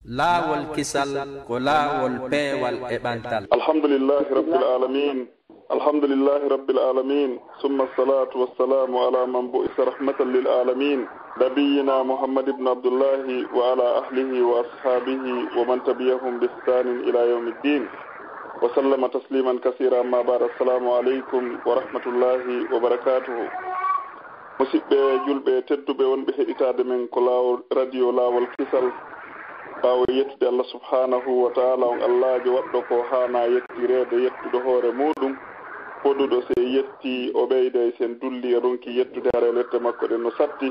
laawol kisal ko laawol peewal e ɓantal. alhamdulillahi rabbil alamin alhamdulillahi rabbil alamin summa salatu wassalamu ala man bu'isa rahmatan lil alamin nabiyina muhammad ibn abdullahi wa ala ahlihi wa ashabihi wa man tabi'ahum bi ihsanin ila yawmiddin wa sallama tasliman kaseera. amma ba'd. assalamu alaykum wa rahmatullahi wa barakatuh. musidɓe julɓe tedduɓe wonɓe heɗitade men ko laawol radio laawol kisal ɓaawo yettude allah subhanahu wa taala on allahjo waɗɗo ko haana yettirede yettude hoore muɗum hoɗuɗo se yetti o ɓeyde sen dulli e ronki yettude hare lette makko ɗen no satti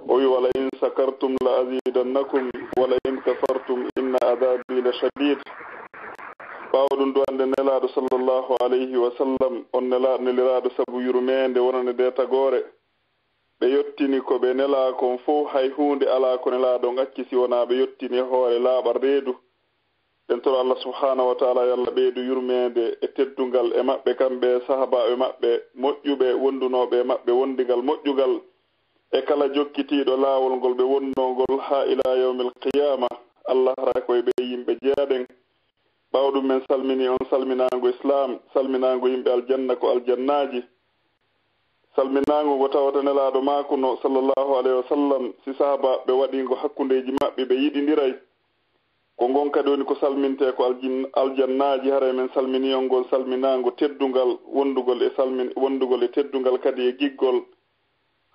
o wi wala in sakartum la azidannakum wala in kafartum inna adabi la shadid. ɓaawo ɗum do ande nelaɗo sallllahu alayhi wa sallam on neliraɗo saabu yurmede wonande de tagore ɓe yettini ko ɓe nela kon fof hay hunde ala ko nelaɗo ngaccisi wona ɓe yettini hoore laaɓa reedu. ɗen toro allah subhanahu wa taala yalla ɓeydu yurmede e teddungal e maɓɓe kamɓe sahabaɓe maɓɓe moƴƴuɓe wondunoɓe maɓɓe wondigal moƴƴugal e kala jokkitiɗo laawol ngol ɓe wonnogol ha ila yawmil qiyama. allah hara koye ɓe yimɓe jeeɗen. ɓawɗum men salmini on salminago islam, salminago yimɓe aljanna ko aljannaji, salminago ngo tawata nelaɗo makuno sallllahu alayhi wa sallam si sahaba ɓe waɗingo hakkundeji maɓɓe ɓe yiɗidiray ko gon kadi woni ko salminte ko aljannaji. haray men salminiyol ngol salminago teddungal wondugol e teddungal kadi e giggol.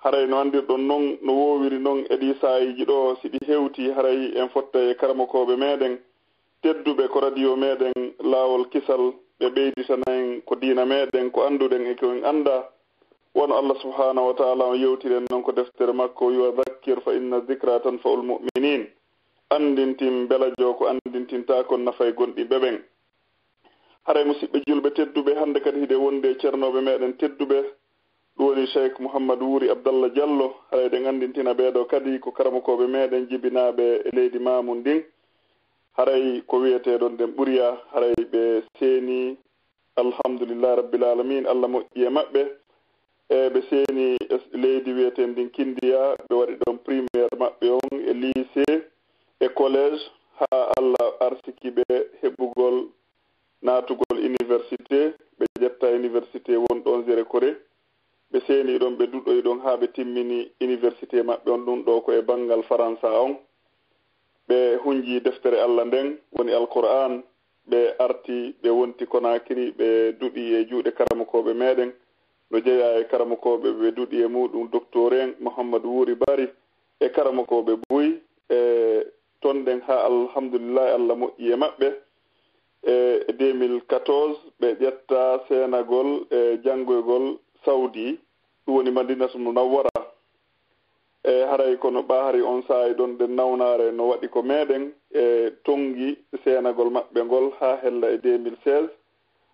haray no andirɗon noon no wowiri noon e ɗi sayiji ɗo si ɗi hewti haray en fotta e karamakoɓe meɗen tedduɓe ko radio meɗen laawol kisal ɓe ɓeyditanaen ko diina meɗen ko anduɗen e ko en anda. wono allah subhanahu wa taala o yewtiren noon ko deftere makko yo dhakkir fa inna dhikra tanfa'ul mu'minin. andintin belajo ko andintinta kon nafay gonɗi ɓeɓen. haray musidɓe julɓe tedduɓe hande kadi hiɗe wonde ceernoɓe meɗen tedduɓe ɗum woni cheikh mouhamadou wuri abdallah diallo. haray ɗen andintina ɓeɗo kadi ko karamakoɓe meɗen jibinaɓe e leydi mamum ndin. haray ko wiyeteɗon nden ɓuriya haray ɓe seeni alhamdulillah rabbil alamin allah moƴƴi e maɓɓe ɓe seeni leydi wiyeten ndin kindiya ɓe waɗi ɗon primaire maɓɓe on e lycée e collége ha allah arsikiɓe heɓugol natugol université. ɓe ƴetta université wonɗon zére koré ɓe seeni ɗon ɓe duɗɗoy ɗon ha ɓe timmini université maɓɓe on ɗum ɗo ko e banggal faransa on. ɓe hunji deftere allah nden woni alqur'an. ɓe arti ɓe wonti Konakiri ɓe duɗi e juuɗe karamakoɓe meɗen no jeeya e karamakoɓe ɓe duɗi e muɗum docteur en mouhamadou wuri bari e karamakoɓe buy e ton ɗen ha alhamdulillahi allah moƴƴi e maɓɓe. e 2014 ɓe ƴetta senagol e janggoygol saudi ɗum woni madinatu munawwara. e haray kono ɓaari on saayi ɗon ɗen nawnare no waɗi ko meɗen e tongi senagol maɓɓe ngol ha hella e 2016.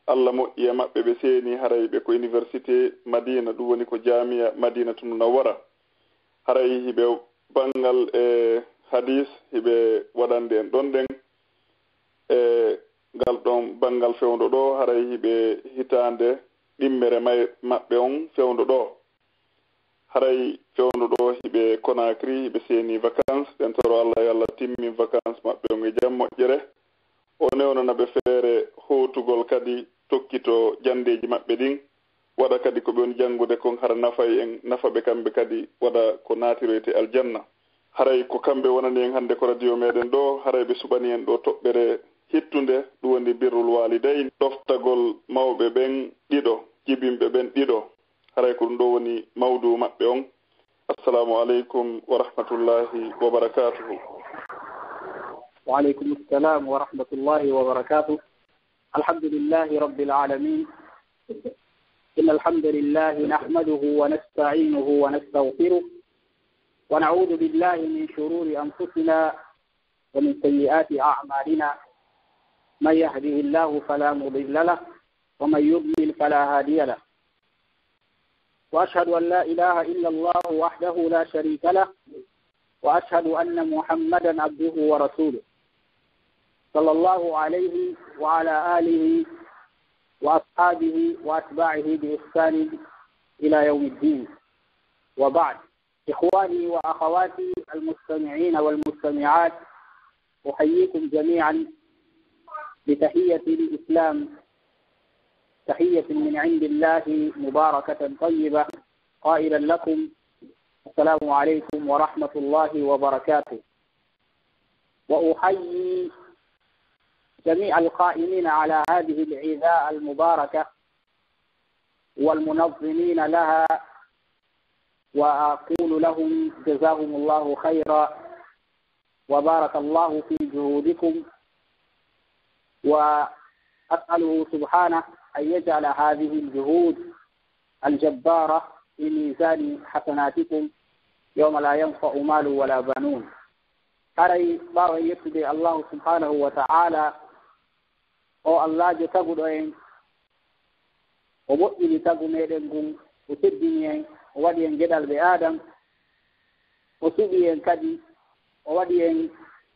allah moƴƴi e maɓɓe ɓe seeni haray ɓe ko université madina ɗum woni ko jamia madinatu munawwara. haray hiɓe bangal e hadis hiɓe waɗande en ɗon ɗen e ngal ɗon bangal fewndo ɗo. haray hiɓe hitande ɗimmere maɓɓe on fewndo ɗo. haray fewndo ɗo hiɓe Konakiri hiɓe seeni vacance. ɗen toro allah yo allah timmin vacance maɓɓe on e jam moƴƴere. o newnana ɓe feere howtugol kadi tokkito jandeji maɓɓe ɗin waɗa kadi ko ɓe woni janngude kon hara nafay en nafaɓe kamɓe kadi waɗa ko naatiroyte aljanna. haray ko kamɓe wonani en hannde ko radio meɗen ɗo. haray ɓe suɓani en ɗo toɓɓere hittunde ɗum woni birrul walidayn ɗoftagol mawɓe ɓen ɗiɗo jibinɓe ɓen ɗiɗo. haray ko ɗum ɗo woni mawdu maɓɓe on. assalamu aleykum wa rahmatullahi wa barakatuhu. wa aleykum assalam wa rahmatullahi wa barakatuh. alhamdulillahi rabbil alamin. إن الحمد لله نحمده ونستعينه ونستغفره ونعوذ بالله من شرور أنفسنا ومن سيئات أعمالنا. من يهده الله فلا مضل له ومن يضلل فلا هادي له. وأشهد أن لا إله إلا الله وحده لا شريك له وأشهد أن محمدا عبده ورسوله صلى الله عليه وعلى آله وأصحابه وأتباعه بإحسان إلى يوم الدين. وبعد. إخواني وأخواتي المستمعين والمستمعات أحييكم جميعا بتحية الإسلام، تحية من عند الله مباركة طيبة، قائلا لكم السلام عليكم ورحمة الله وبركاته. وأحيي جميع القائمين على هذه العزاء المباركة والمنظمين لها، وأقول لهم جزاهم الله خيرا وبارك الله في جهودكم، وأسأله سبحانه أن يجعل هذه الجهود الجبارة في ميزان حسناتكم يوم لا ينفع مال ولا بنون. أري بارو يتدي الله سبحانه وتعالى أو الله جتقود أين ومؤمن تقو ميدنكم وتدين وودين جدال بآدم وسبين كدي وودين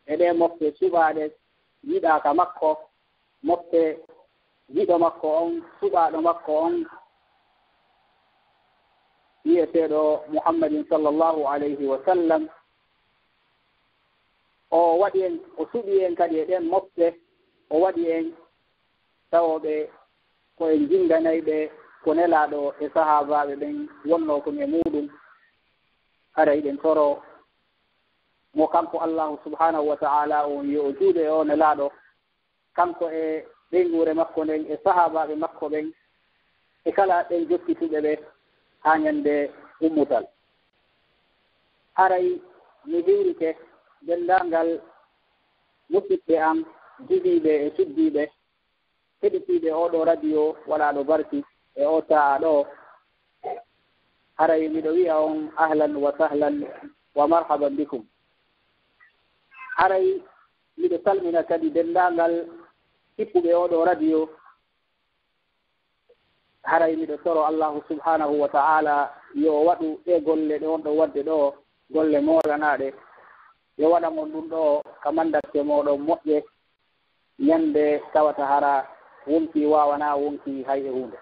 إليه مفت سبادة جدا كمكو مفت جدا مكو سبادة مكو يسير محمد صلى الله عليه وسلم o waɗi en o suɓi en kadi e ɗen mofte o waɗi en tawoɓe koye jinganayɓe ko nelaɗo e sahabaɓe ɓen wonno kon e muɗum ara eɗen toro mo kanko allahu subhanahu wa ta'ala on yo o juuɗe o nelaɗo kanko e ɓeygure makko nden e sahabaɓe makko ɓen e kala ɓen jokkituɓe ɓe ha ñande ummutal. aray mi hiwrike dendangal musidɓe am jiɗiɓe e suddiɓe heɗitiɓe oɗo radio walaɗo barki e o taa ɗo, haray miɗo wi'a on ahlan wa sahlan wa marhaban bikum. haray miɗo salmina kadi dendangal hippuɓe oɗo radio, haray miɗo toro allahu subhanahu wa ta'ala yo waɗu ɗe golle ɗe on ɗo wadde ɗo golle molanaɗe, yo waɗa mon ɗum ɗo kamandakke moɗon moƴƴe ñande tawata hara wonki wawana wonki hay e hunde.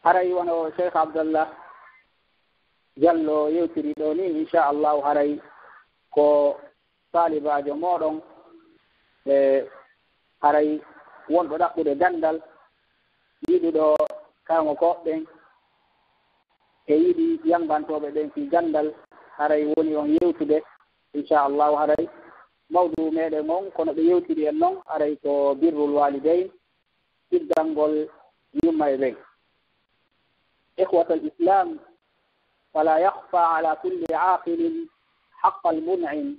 haray wono cheikh abdallah diallo yewtiri ɗo ni inchallahu haray ko talibajo moɗon e haray wonɗo ɗaɓɓude gandal yiɗuɗo kango koɓɓen e yiɗi yangantoɓe ɓen fi gandal, haray woni on yewtude inchallahu haray mawdu meɗen on kono ɓe yewtiri en noon haray ko birrul walidain tiddalngol yumma e ɓen. إخوة الإسلام، فلا يخفى على كل عاقل حق المنعم،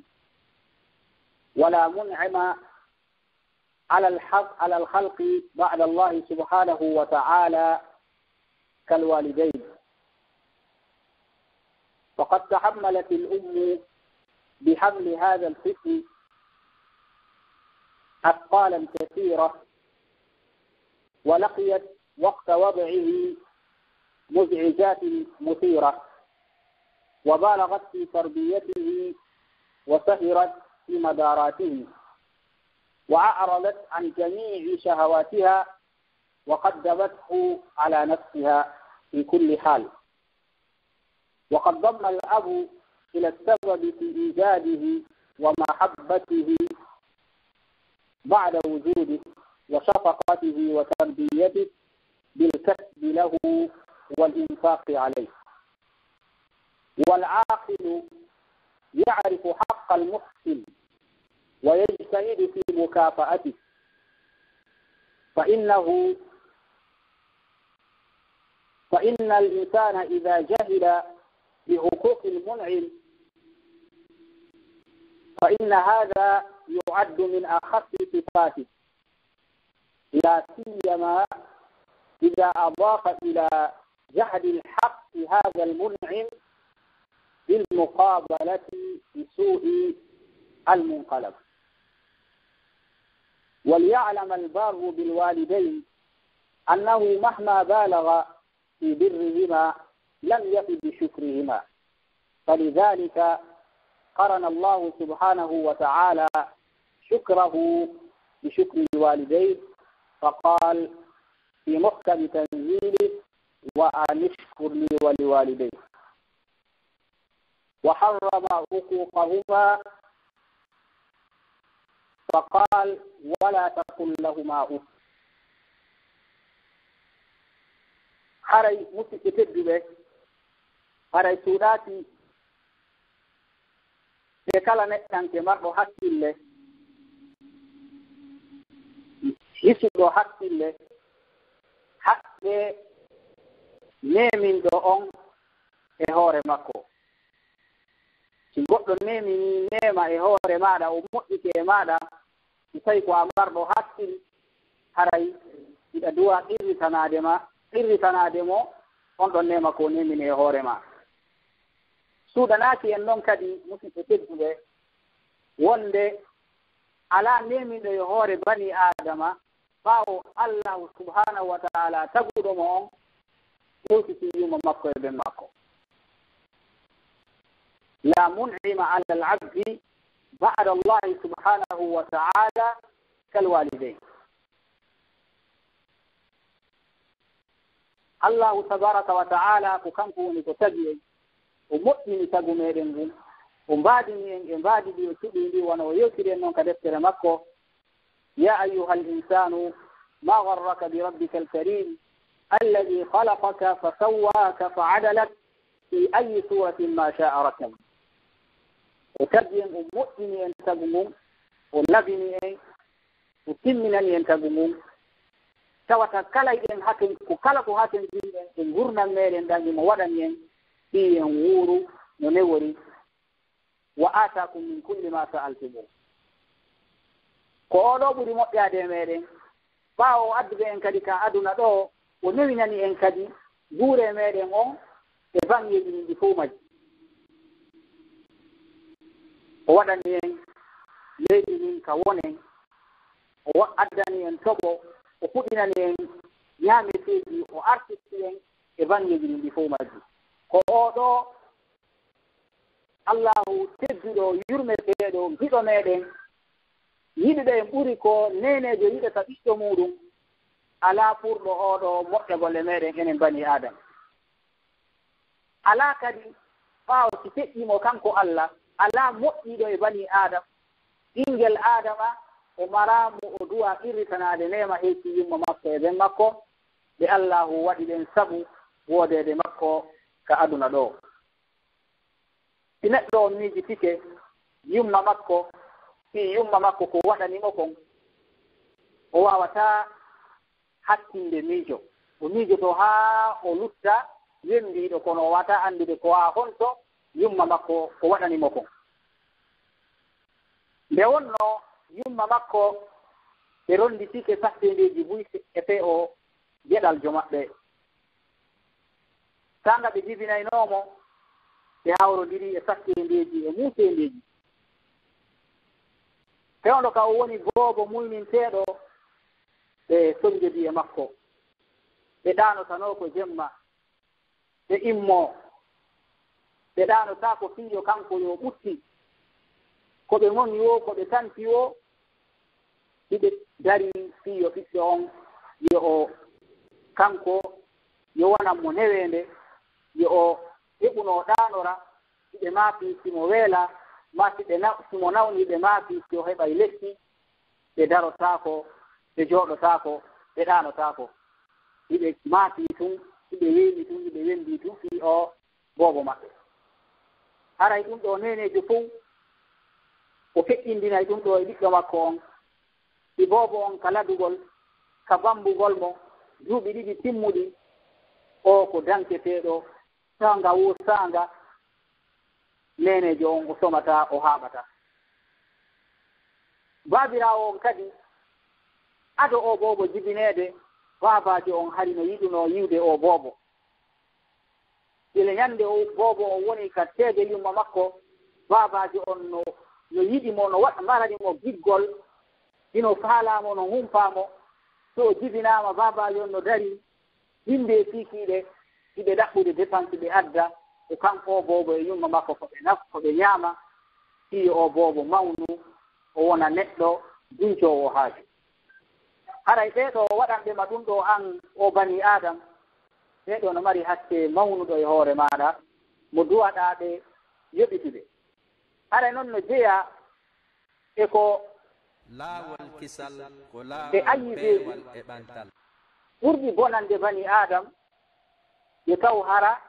ولا منعم على الخلق بعد الله سبحانه وتعالى كالوالدين. فقد تحملت الأم بحمل هذا الطفل أثقالا كثيرة، ولقيت وقت وضعه مزعجات مثيرة، وبالغت في تربيته وسهرت في مداراته، وأعرضت عن جميع شهواتها، وقدمته على نفسها في كل حال. وقد ضم الأب إلى السبب في إيجاده ومحبته بعد وجوده وشفقته وتربيته بالكسب له والإنفاق عليه. والعاقل يعرف حق المحسن ويجتهد في مكافأته، فإن الإنسان إذا جهل بحقوق المنعم فإن هذا يعد من أخف صفاته، لا سيما إذا أضاف إلى جحد الحق هذا المنعم بالمقابلة بسوء المنقلب. وليعلم البار بالوالدين أنه مهما بالغ في برهما لم يف بشكرهما، فلذلك قرن الله سبحانه وتعالى شكره بشكر الوالدين، فقال في محكم تنزيله وأن اشكر لي ولوالديك، وحرم حقوقهما فقال ولا تقل لهما أف. haray musidɓe tedduɓe haray suuɗaati ɓe kala neɗɗanke marɗo hakkille hisuɗo hakkille haɓɓe neminɗo on e hoore makko. si goɗɗo nemini nema e hoore maɗa o moƴƴike e maɗa si tawi ko a marɗo hakkil haray iɗa duwa irritanade mo on ɗon nema ko nemini e hoore ma. suuɗanaaki en noon kadi musidɓe tedduɓe wonde ala neminɗo e hoore bani adama ɓaawo allahu subhanahu wa taala taguɗo mo on ƴewtiti yuma makko e ɓen makko. la mun'ima ala al-abdi ba'da allahi subhanahu wa taala kalwalidayn. allahu tabaraka wa taala ko kanko woni ko tagi en o moƴƴini tagu meɗen ngun o mbaadini en e mbaadi ɗi o cuɓi ndi wona o yewtiri en noon ka deftere makko ya ayuha al insanu ma garraka bi rabbika alkarim alladi halakaka fa sawwaka fa adalak fi ayi suratin ma sha'a rakab. o tagi en o moƴƴini en tagu mum o labini en o timminani en tagu mum tawata kala en haken ko kala ko haken jinɗen e gurdam meɗen ɗan imo waɗani en fi en wuuru no newori wa atakum min kulli ma sa'altumu. ko oɗo ɓuri moƴƴade e meɗen ɓaawo addude en kadi ka aduna ɗo o newinani en kadi guure meɗen on e bangeji min ɗi fof majji. o waɗani en leydi min ka wonen o addani en toɓo o fuɗɗinani en ñaameteeji o artisti en e bangeji min ɗi fof majji. ko oɗo allahu tedduɗo yurmeteeɗo giɗo meɗen yiɗiɗo en ɓuri ko nenejo yiɗata ɓiɗɗo muɗum ala ɓurɗo oɗo moƴƴa golle meɗen enen bani adama. ala kadi ɓaawo si feƴƴimo kanko allah ala moƴƴiɗo e bani adama ɓinguel adama o maramo o duwa irritanade nema heyki yumma makko e ɓen makko ɓe allahu waɗi ɗen sabu woodede makko ka aduna ɗo. si neɗɗo o miijitike yumma makko fi yumma makko ko waɗanimo kon o wawata hattinde miijo o miijoto haa o lutta wendiɗo kono o wawata andude ko ha honto yumma makko ko waɗanimo kon. nde wonno yumma makko ɓe ronditike sattendeji buyse e fe o geɗaljo maɓɓe tanga ɓe jibinaynomo ɓe hawrodiri e sattendeji e muusendeji fewndo ka o woni boobo muyninteeɗo ɓe sonjodi e makko ɓe ɗanotano ko jemma ɓe immo ɓe ɗanota ko fiijo kanko yo ɓutti ko ɓe ngoni wo ko ɓe tanti wo hiɓe dari fiiyo ɓiɓɓe on yo o kanko yo wonan mo newende yo o heɓuno ɗanora hiɓe maafi simo weela ma simo nawni ɓe maafi si o heɓay lekki ɓe darotako ɓe jooɗotako ɓe ɗanotako hiɓe maafi tun hiɓe weeni tun hiɓe wendi tun fi o boobo maɓɓe. haray ɗum ɗo nenejo fof o feƴƴindinay ɗum ɗo e ɓiɗɗo makko on ɗi boobo on ka ladugol ka bambugol mo duuɓi ɗiɗi timmuɗi o ko danketeɗo sanga wursanga nenejo on o somata o haɓata. babirawo on kadi ado o boobo jibinede babajo on hari no yiɗuno yiwde o boobo ile ñande o boobo o woni ka teede yumma makko babajo on no yiɗimo no waɗa maranimo giggol ino faalamo no humpamo so o jibinama babajo on no dari yimɓe fiikiɗe hiɓe ɗaɓɓude dépense ɓe adda e kanko o boobo e yumma makko ko ɓe ñaama fi o boobo mawnu o wona neɗɗo duncowo haaju. haray ɓeeɗo waɗanɓe ma ɗum ɗo an o bani adam ɓeeɗo no mari hakke mawnuɗo e hoore maɗa mo duwaɗaɓe yoɓitude. haray noon no jeeya e ko laawol kisal ko e laawol ayi peewal e ɓantal ɓurɗi bonande bani adam yo taw hara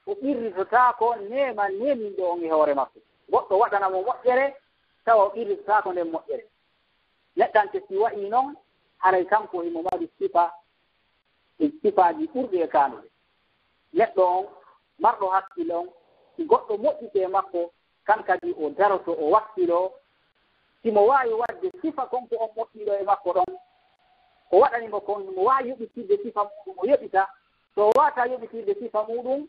o ɓirritotaako nema neminɗo on e hoore makko goɗɗo waɗanamo moƴƴere tawa o ɓirritotaako nden moƴƴere neɗɗante si waɗi noon haray kanko imo mari sifa e sifaaji ɓurɗi e kaanuɗe neɗɗo on marɗo hakkille on si goɗɗo moƴƴite makko kan kadi o daroto o wakkilo simo waawi wadde sifa konko on moƴƴiɗo e makko ɗon o waɗanimo kon mo waawi yoɓitirde sifa muɗum o yoɓita so o waata yoɓitirde sifa muɗum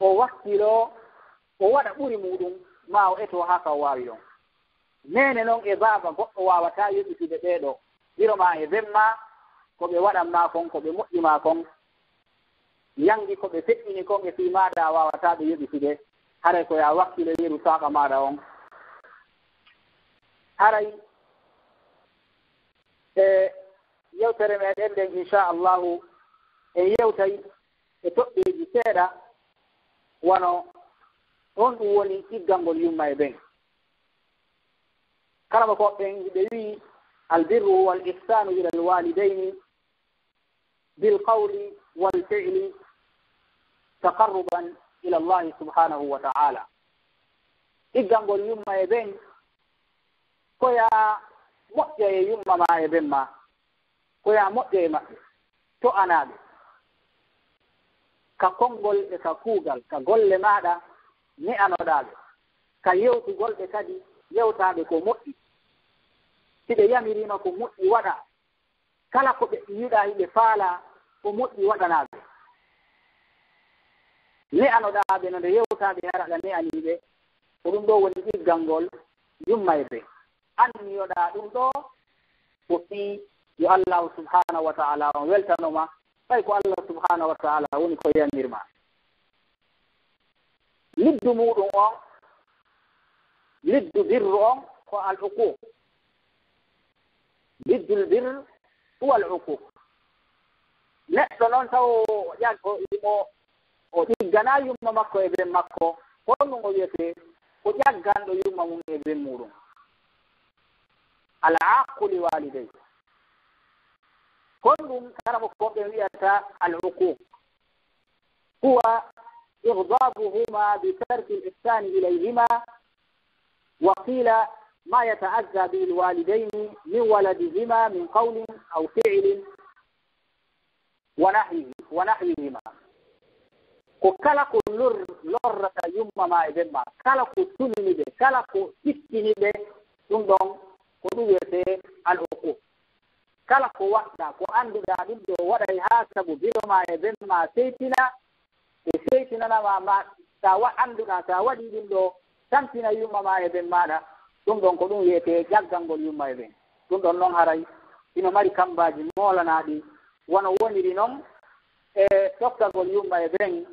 o wakkilo o waɗa ɓuri muɗum ma o eto haa ka o waawi ɗon nene noon e baaba goɗɗo waawata yoɓitude ɓeeɗo wiroma e bemma ko ɓe waɗanma kon ko ɓe moƴƴima kon yangi ko ɓe feƴƴini kon e fii maaɗa a waawata ɓe yoɓitude haray ko ya wakkilo yeru saaqa maaɗa on haray e yewtere meɗen nden inchallahu en yewtay e toɓɓeeji seeɗa wono on ɗum woni iggangol yumma e ɓen kala ko ɓen ɓe wii albirru wal ihsanu ila alwalidayni bilqawli walfi'li taqarruban ila allahi subhanahu wa ta'ala iggangol yumma e ɓen koya moƴƴa e yumma ma e ɓen ma koya moƴƴa e maɓɓe to anaɓe ka konngol e ka kuugal ka golle maɗa ne anoɗaɓe ka yewtugol ɓe kadi yewtaɓe ko moƴƴi si ɓe yamirima ko moƴƴi waɗa kala ko ɓe yiɗa hiɓe faala ko moƴƴi waɗanaɓe ne anoɗaɓe no nde yewtaɓe haraɗa ne aniɓe ko ɗum ɗo woni ɗiggalngol yumma e ɓe anniyoɗa ɗum ɗo ko fii yo allahu subhanahu wa ta'ala on weltanoma ɓay ko allah subhanahu wa ta'ala woni ko yamirma liddu muɗum on liddu birru on ko al uquq liddul birr huwa al uquq neɗɗo noon taw o ɗiggana yumma makko e ɓen makko honɗum o wiyete o ƴagganɗo yumma mum e ɓen muɗum al aqu li walidey honɗum karamo koɓe wiyata al uquq huwa إغضابهما بترك الإحسان إليهما وقيل ما يتعزى به الوالدين من ولدهما من قول أو فعل ونحوهما وكلا كل لرة يوم ما إبما كلا كل سنين كلا كل سكين تندم كل الحقوق كلا كل وقت كل عند ذلك ولا يحاسب بما إبما سيتنا سيتنا ما سوا عندنا سوا ديندو tamtina yumma ma e ɓen maɗa ɗum ɗon ko ɗum wiyete jaggangol yumma e ɓen ɗum ɗon noon haray ino mari kambaji molanaɗi wono woniri noon e toftagol yumma e ɓen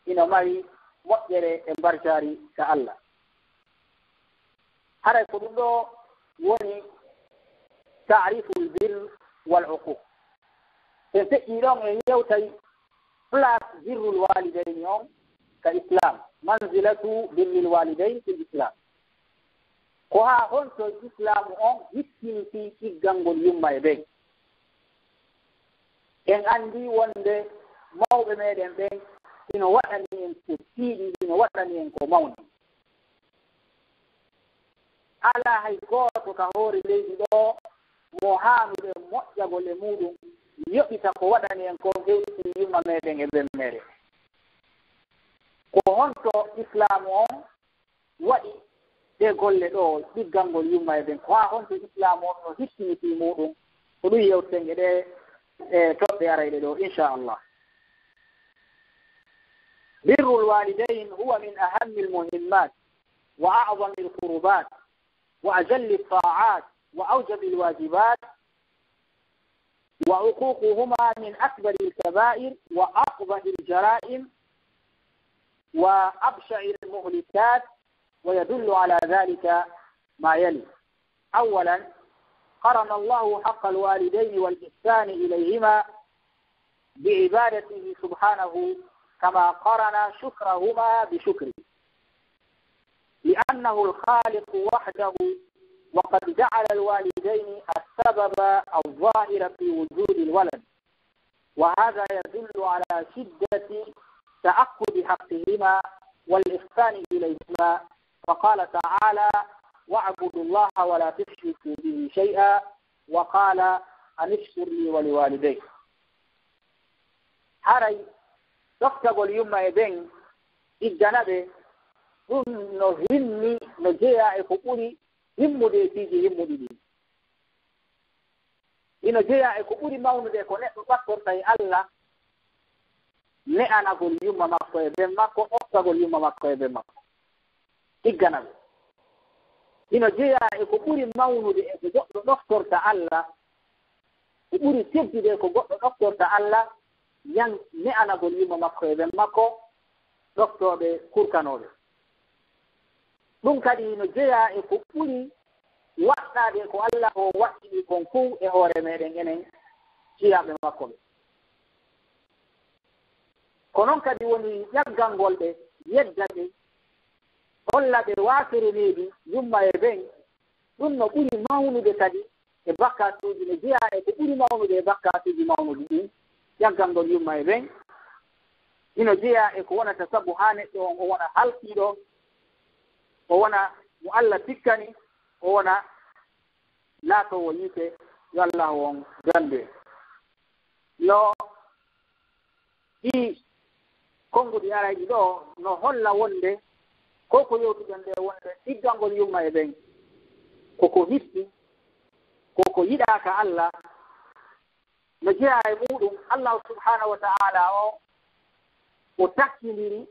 ino mari moƴƴere e mbarjari ka Allah haray ko ɗum ɗo woni ta'riful birr wal uquq en feƴƴi ɗon en yewtay place birrul walidayni on ka islam manzilatu birril walidayn fil islam ko ha honto islam on yittinti iggangol yumma e ɓen en andi wonde mawɓe meɗen ɓen ino waɗani en ko tiiɗi ino waɗani en ko mawni ala hay gooto ka hoore leydi ɗo mo haanuɗe moƴƴagol e muɗum yoɓita ko waɗani en ko hewti yumma meɗen e ɓen meɗen ko honto islamu on waɗi ɗe golle ɗo ɗiggangol yumma e ɓen ko ha honto islamu on no hittiniti muɗum ko ɗum yewtenge ɗe e toɓɓe arayɗe ɗo inchallah birru lwalidain huwa min ahami lmuhimmat wa acdami lqurubat wa ajalli ltaat wa aujabi lwajibat wa uququhuma min akbari lkabair wa aqbahi ljaraim وأبشع المهلكات ويدل على ذلك ما يلي أولا قرن الله حق الوالدين والإحسان إليهما بعبادته سبحانه كما قرن شكرهما بشكره لأنه الخالق وحده وقد جعل الوالدين السبب الظاهر في وجود الولد، وهذا يدل على شدة تأكد حقهما والإحسان إليهما، فقال تعالى: واعبدوا الله ولا تشركوا به شيئا، وقال: أن اشكر لي ولوالديك. haray doftagol yumma e ɓen igganaɓe ɗum no himmi no jeeya e ko ɓuri himmude e piiji himmuɗi ɗi. ino jeeya e ko ɓuri mawnude ko neɗɗo ɓattorta e Allah, ne'anagol yumma makko e ɓen makko, ɗoftagol yumma makko e ɓen makko, igganaɓe. ino jeeya e ko ɓuri mawnude e ko goɗɗo ɗoftorta Allah, ko ɓuri teddude e ko goɗɗo ɗoftorta Allah, yan ne'anagol yumma makko e ɓen makko, ɗoftoɓe kurkanoɓe. ɗum kadi no jeeya e ko ɓuri waɗɗade ko Allah o waɗɗini kon fuu e hoore meɗen enen ciyaɓe makko ɓe. ko noon kadi woni ƴaggalngol ɓe, yedda ɓe, holla ɓe waasirineeɗi yumma e ɓen, ɗum no ɓuri mawnude kadi e bakkatuuji, no jeeya e ko ɓuri mawnude e bakkatuuji mawnude ɗin, ƴaggalngol yumma e ɓen. ino jeeya e ko wonata sabu haa neɗɗo on o wona halkiiɗo, o wona mo Allah tikkani, o wona laatowo yiite yo Allah on gande. no ɗi konnguɗi arayɗi ɗo no holla wonde ko ko yewtuɗen nde wonde ɗiggalngol yumma e ɓen koko hitti, koko yiɗaaka Allah, no jeeya e muɗum Allah subhanahu wa ta'ala o takkindiri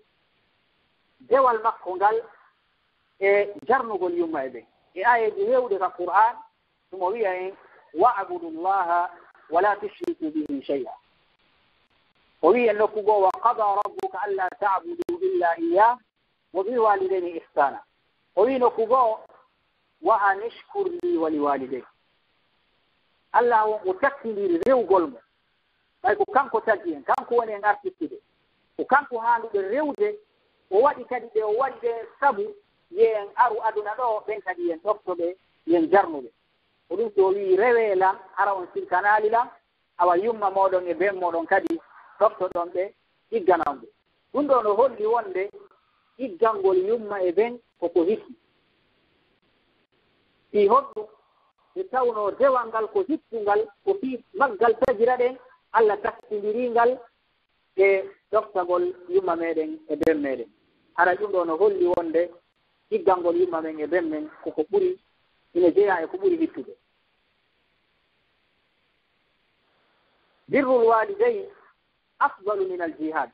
dewal makko ngal e jarnugol yumma e ɓen e ayeji hewɗe ka Qur'an ɗum o wiya en: wa'budu llaha wala tushriku bihi shay'a. o wi en nokkugo: wa qada rabbuka alla ta'budu illa iyyah wa bil walidayni ihsana. o wi nokkugo: wa an ishkur li wa liwalidayk. Allah o takkindiri rewgol mo, ɓay ko kanko taggi en, kanko woni en artittude, ko kanko haanduɓe rewde. o waɗi kadi ɓe, o waɗi ɓe sabu yen aru aduna ɗo, ɓen kadi yen ɗoftoɓe, yen jarnuɓe. ko ɗum so wi reweelam ara on silkanali lam, awa yumma moɗon e ben moɗon kadi ɗoftoɗon ɓe, iggananɓe. ɗum ɗo no holli wonde iggalngol yumma e ben koko hikki. fi honɗum e tawno dewal ngal ko hikkungal, ko fi maggal tajira ɗen, Allah takkindiringal e ɗoftagol yumma meɗen e ben meɗen. ara ɗum ɗo no holli wonde iggalngol yumma men e ben men koko ɓuri, ina jeeya e ko ɓuri hittude. birrul walidayn afdalu min aljihad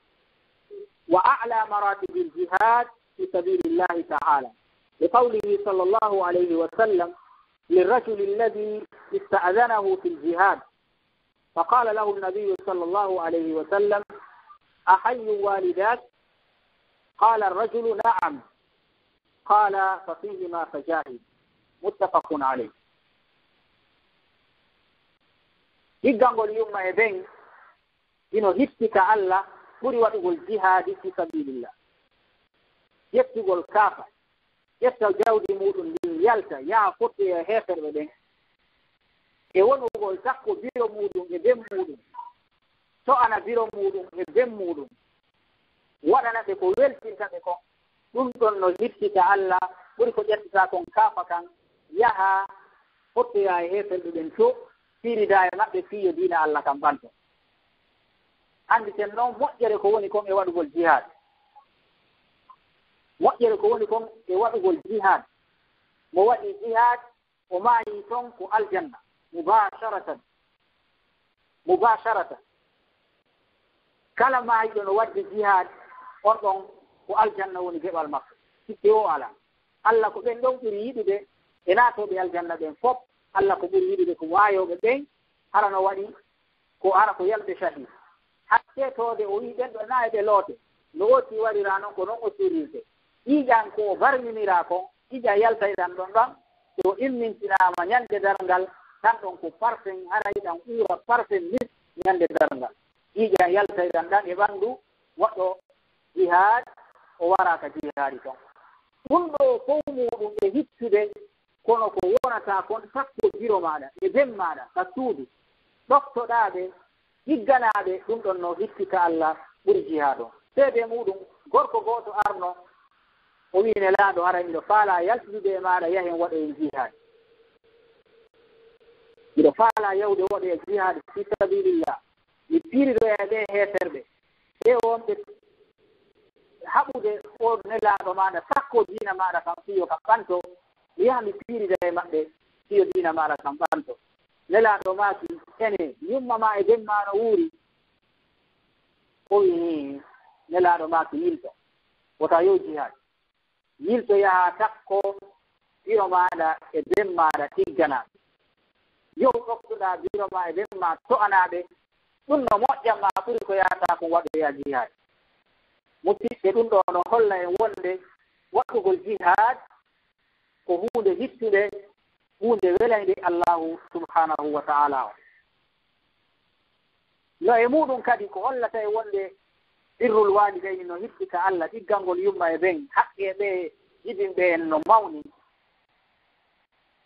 wa a'la maratibi aljihad fi sabilillahi ta'ala, liqawlihi sallallahu alayhi wa sallam: للرجل الذي استأذنه في الجهاد فقال له النبي صلى الله عليه وسلم: أحي والداك؟ قال الرجل: نعم. قال: ففيهما فجاهد. متفق عليه. iggalngol yumma e ɓen ino hittika Allah ɓuri waɗugol jihadi fi sabilillah, ƴettugol kaafa, ƴetta jawdi muɗum ndin yalta yaha fotti e heeferɓe ɓen, e wonugol takko biro muɗum e ben muɗum, to ana biro muɗum e ben muɗum, waɗana ɓe ko weltinta ɓe ko. ɗum ɗon no hittika Allah ɓuri ko ƴettita kon kaafa kan yaha fottoya e heeferɓe ɓen to firida e maɓɓe fiyo diina Allah kam ɓanto. andi ten noon moƴƴere ko woni kon e waɗugol jihad, moƴƴere ko woni kon e waɗugol jihad. mo waɗi jihad o maayi toon ko aljanna mubasharatan. kala maayiɗo no waddi jihad on ɗon ko aljanna woni geɓal makko, sikke o ala. Allah ko ɓen ɗon ɓuri yiɗude e naatoɓe aljanna ɓen fof, Allah ko ɓuri yiɗude ko waayoɓe ɓen, hara no waɗi ko ara ko yalɓe shahid. hakketode o wi ɓen ɗo nayi ɓe loote, no woti waɗira noon ko noon o sirirte. ƴiiƴan ko o barminira kon, ƴiƴa yaltayɗan ɗon ɗon, so immintinama ñande darngal, tan ɗon ko parfen, hara yiɗan ɓuura parfen mis ñande darngal. ƴiiƴan yaltayɗan ɗan e ɓanndu waɗɗo jihad, o waraka jihadi ton. ɗum ɗo fof muɗum e hittude kono ko wonata kon sakko biro maɗa e ben maɗa ka suudu ɗoftoɗaɓe higganaɓe ɗum ɗon no hippita Allah ɓuri jihad o seede muɗum gorko goto arno o wi nelaaɗo ara miɗo faala yaltude e maɗa yahen waɗoye jihad miɗo faala yawde waɗoye jihad fi sabilillah mi piiriɗoya ɓe heeferɓe ɓe wonɓe haɓude o nelaaɗo maɗa sakko diina maɗa kam fiyo kam ɓanto mi yaha mi piirida e maɓɓe fiyo diina maɗa kam ɓanto nelaaɗo maaki ene yumma ma e ben ma no wuuri o wi nelaaɗo maaki yilto wota yo jihad yilto yaha takko biro maɗa e ben maɗa tiggana yo ɗoftuɗa biro ma e ben ma to'anaɓe ɗum no moƴƴatma ɓuri ko yahata ko waɗoya jihad musidɓe ɗum ɗo no holla en wonde waɗugol jihad ko hunde hittude hunde welayde Allahu subhanahu wa ta'ala o no e muɗum kadi ko hollata e wonde birrul walidayni no hippita Allah ɗiggalngol yumma e ben haqqe ɓe jiɗinɓe en no mawni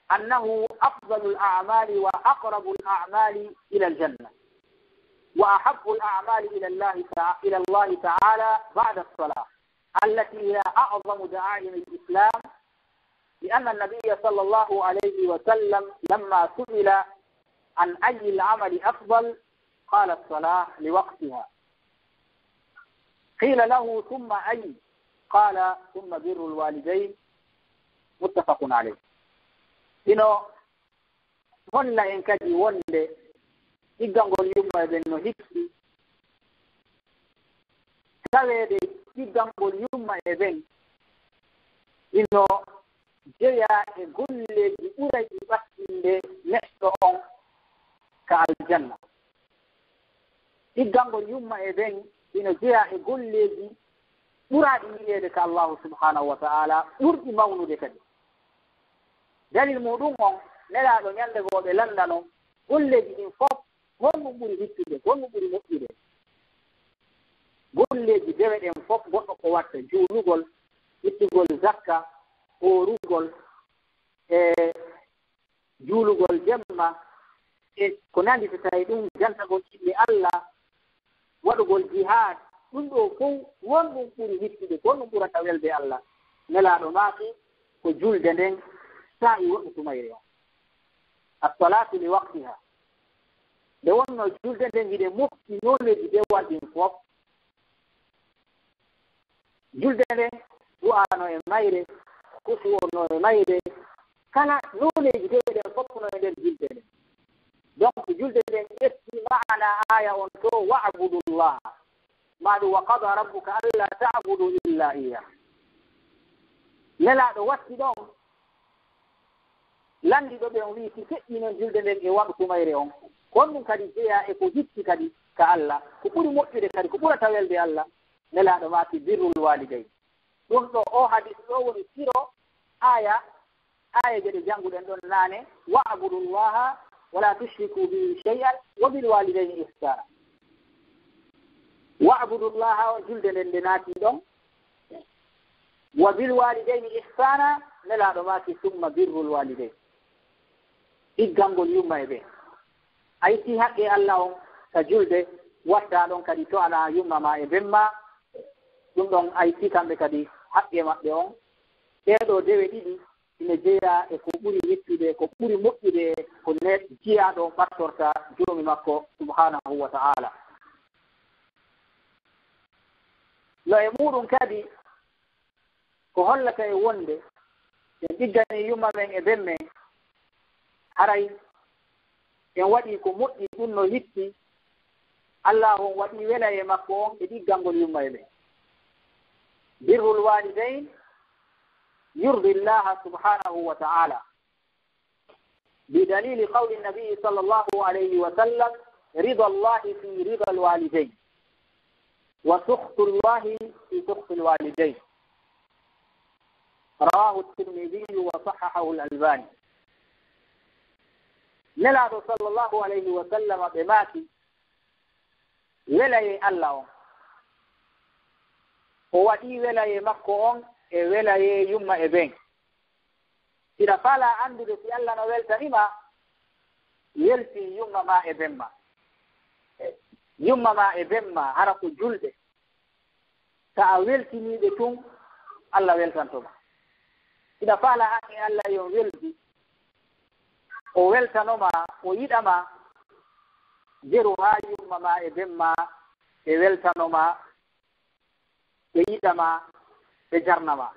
annahu afdalu al-a'mali wa aqrabu al-a'mali ila al-janna wa ahabbu al-a'mali ila Allah ta'ala ba'da as-salah allati hiya a'zamu da'a'im al-islam لأن النبي صلى الله عليه وسلم لما سئل عن أي العمل أفضل قال الصلاة لوقتها قيل له ثم أي قال ثم بر الوالدين متفق عليه إنه هلا إن كدي وندي إيجانغول يوم بينو هيكسي كذا إيجانغول يوم بين إنه jeya e golleji ɓuraji ɓattinde neɗɗo on ka aljanna ɗiggangol yumma e ben ino jeya e golleji ɓuraɗi yiyeede ka Allahu subhanahu wa ta'ala ɓurɗi mawnude kadi dalil muɗum on nelaɗo ñande goo ɓe landano golleji ɗin fof honɗum ɓuri hittude honɗum ɓuri moƴƴude golleji dewe ɗen fof goɗɗo ko watta juulugol ittugol zakka horugol e juulugol jemma e ko nandi so tawi ɗum jantagol ɓiɓɓe Allah waɗugol jihad ɗum ɗo fof wonɗum ɓuri hittude gonɗum ɓurata welde Allah nelaɗo maaki ko julde nden sa'i woɗɗo tumayre on as-salatu li waqtiha nde wonno julde nden jiɗe mofti noneji dewal ɗin fof julde nden du'ano e mayre kusuwono e mayre kala noneji deweɗen foppuno e nder julde nden donc julde nden ƴetti maana aya on to wa'budullah maɗum wa qada rabbuka alla ta'budu illa iya nelaɗo watti ɗon landiɗo ɓe on wi si feƴƴinen julde nden e waɗu tumayre on kon ɗum kadi jeeya e ko hitti kadi ka Allah ko ɓuri moƴƴude kadi ko ɓurata welde Allah nelaɗo maaki birrul walidayn ɗum ɗo o hadis ɗo woni siro aya jeɗe jannguɗen ɗon naane wa'budullaha wala tushriku bihi shay'an wa bil walidayni ihsana wa'budullaha o julde nden nde naati ɗon wa bil walidayni ihsana nelaɗo maaki summa birrul walidayn ɗiggangol yumma e ɓe a yitti haqqe Allah on ka julde watta ɗon kadi to ana yumma ma e bemma ɗum ɗon a yitti kamɓe kadi haqqe maɓɓe on ɗeɗo dewe ɗiɗi ine jeeya e ko ɓuri yettude ko ɓuri moƴƴude ko jiyaɗo ɓattorta joomi makko subhanahu wa ta'ala no e muɗum kadi ko hollata e wonde en ɗiggani yumma men e ben men haray en waɗi ko moƴƴi ɗum no hitti Allah on waɗi wela e makko on e ɗiggangol yumma e ɓen birrul walidayn يرضي الله سبحانه وتعالى بدليل قول النبي صلى الله عليه وسلم رضا الله في رضا الوالدين وسخط الله في سخط الوالدين رواه الترمذي وصححه الألباني نلعب صلى الله عليه وسلم بماكي ولاي الله هو دي ولاي مكو e welaye yumma e ben ina fala andude si Allah no weltanima yelti yumma ma e bemma hara ko julde sa a weltiniɓe tun Allah weltantoma ina fala an e Allah yon weldi o weltanoma o yiɗama jeru ha yumma ma e bemma e weltanoma ɓe yiɗama ɓe jarnama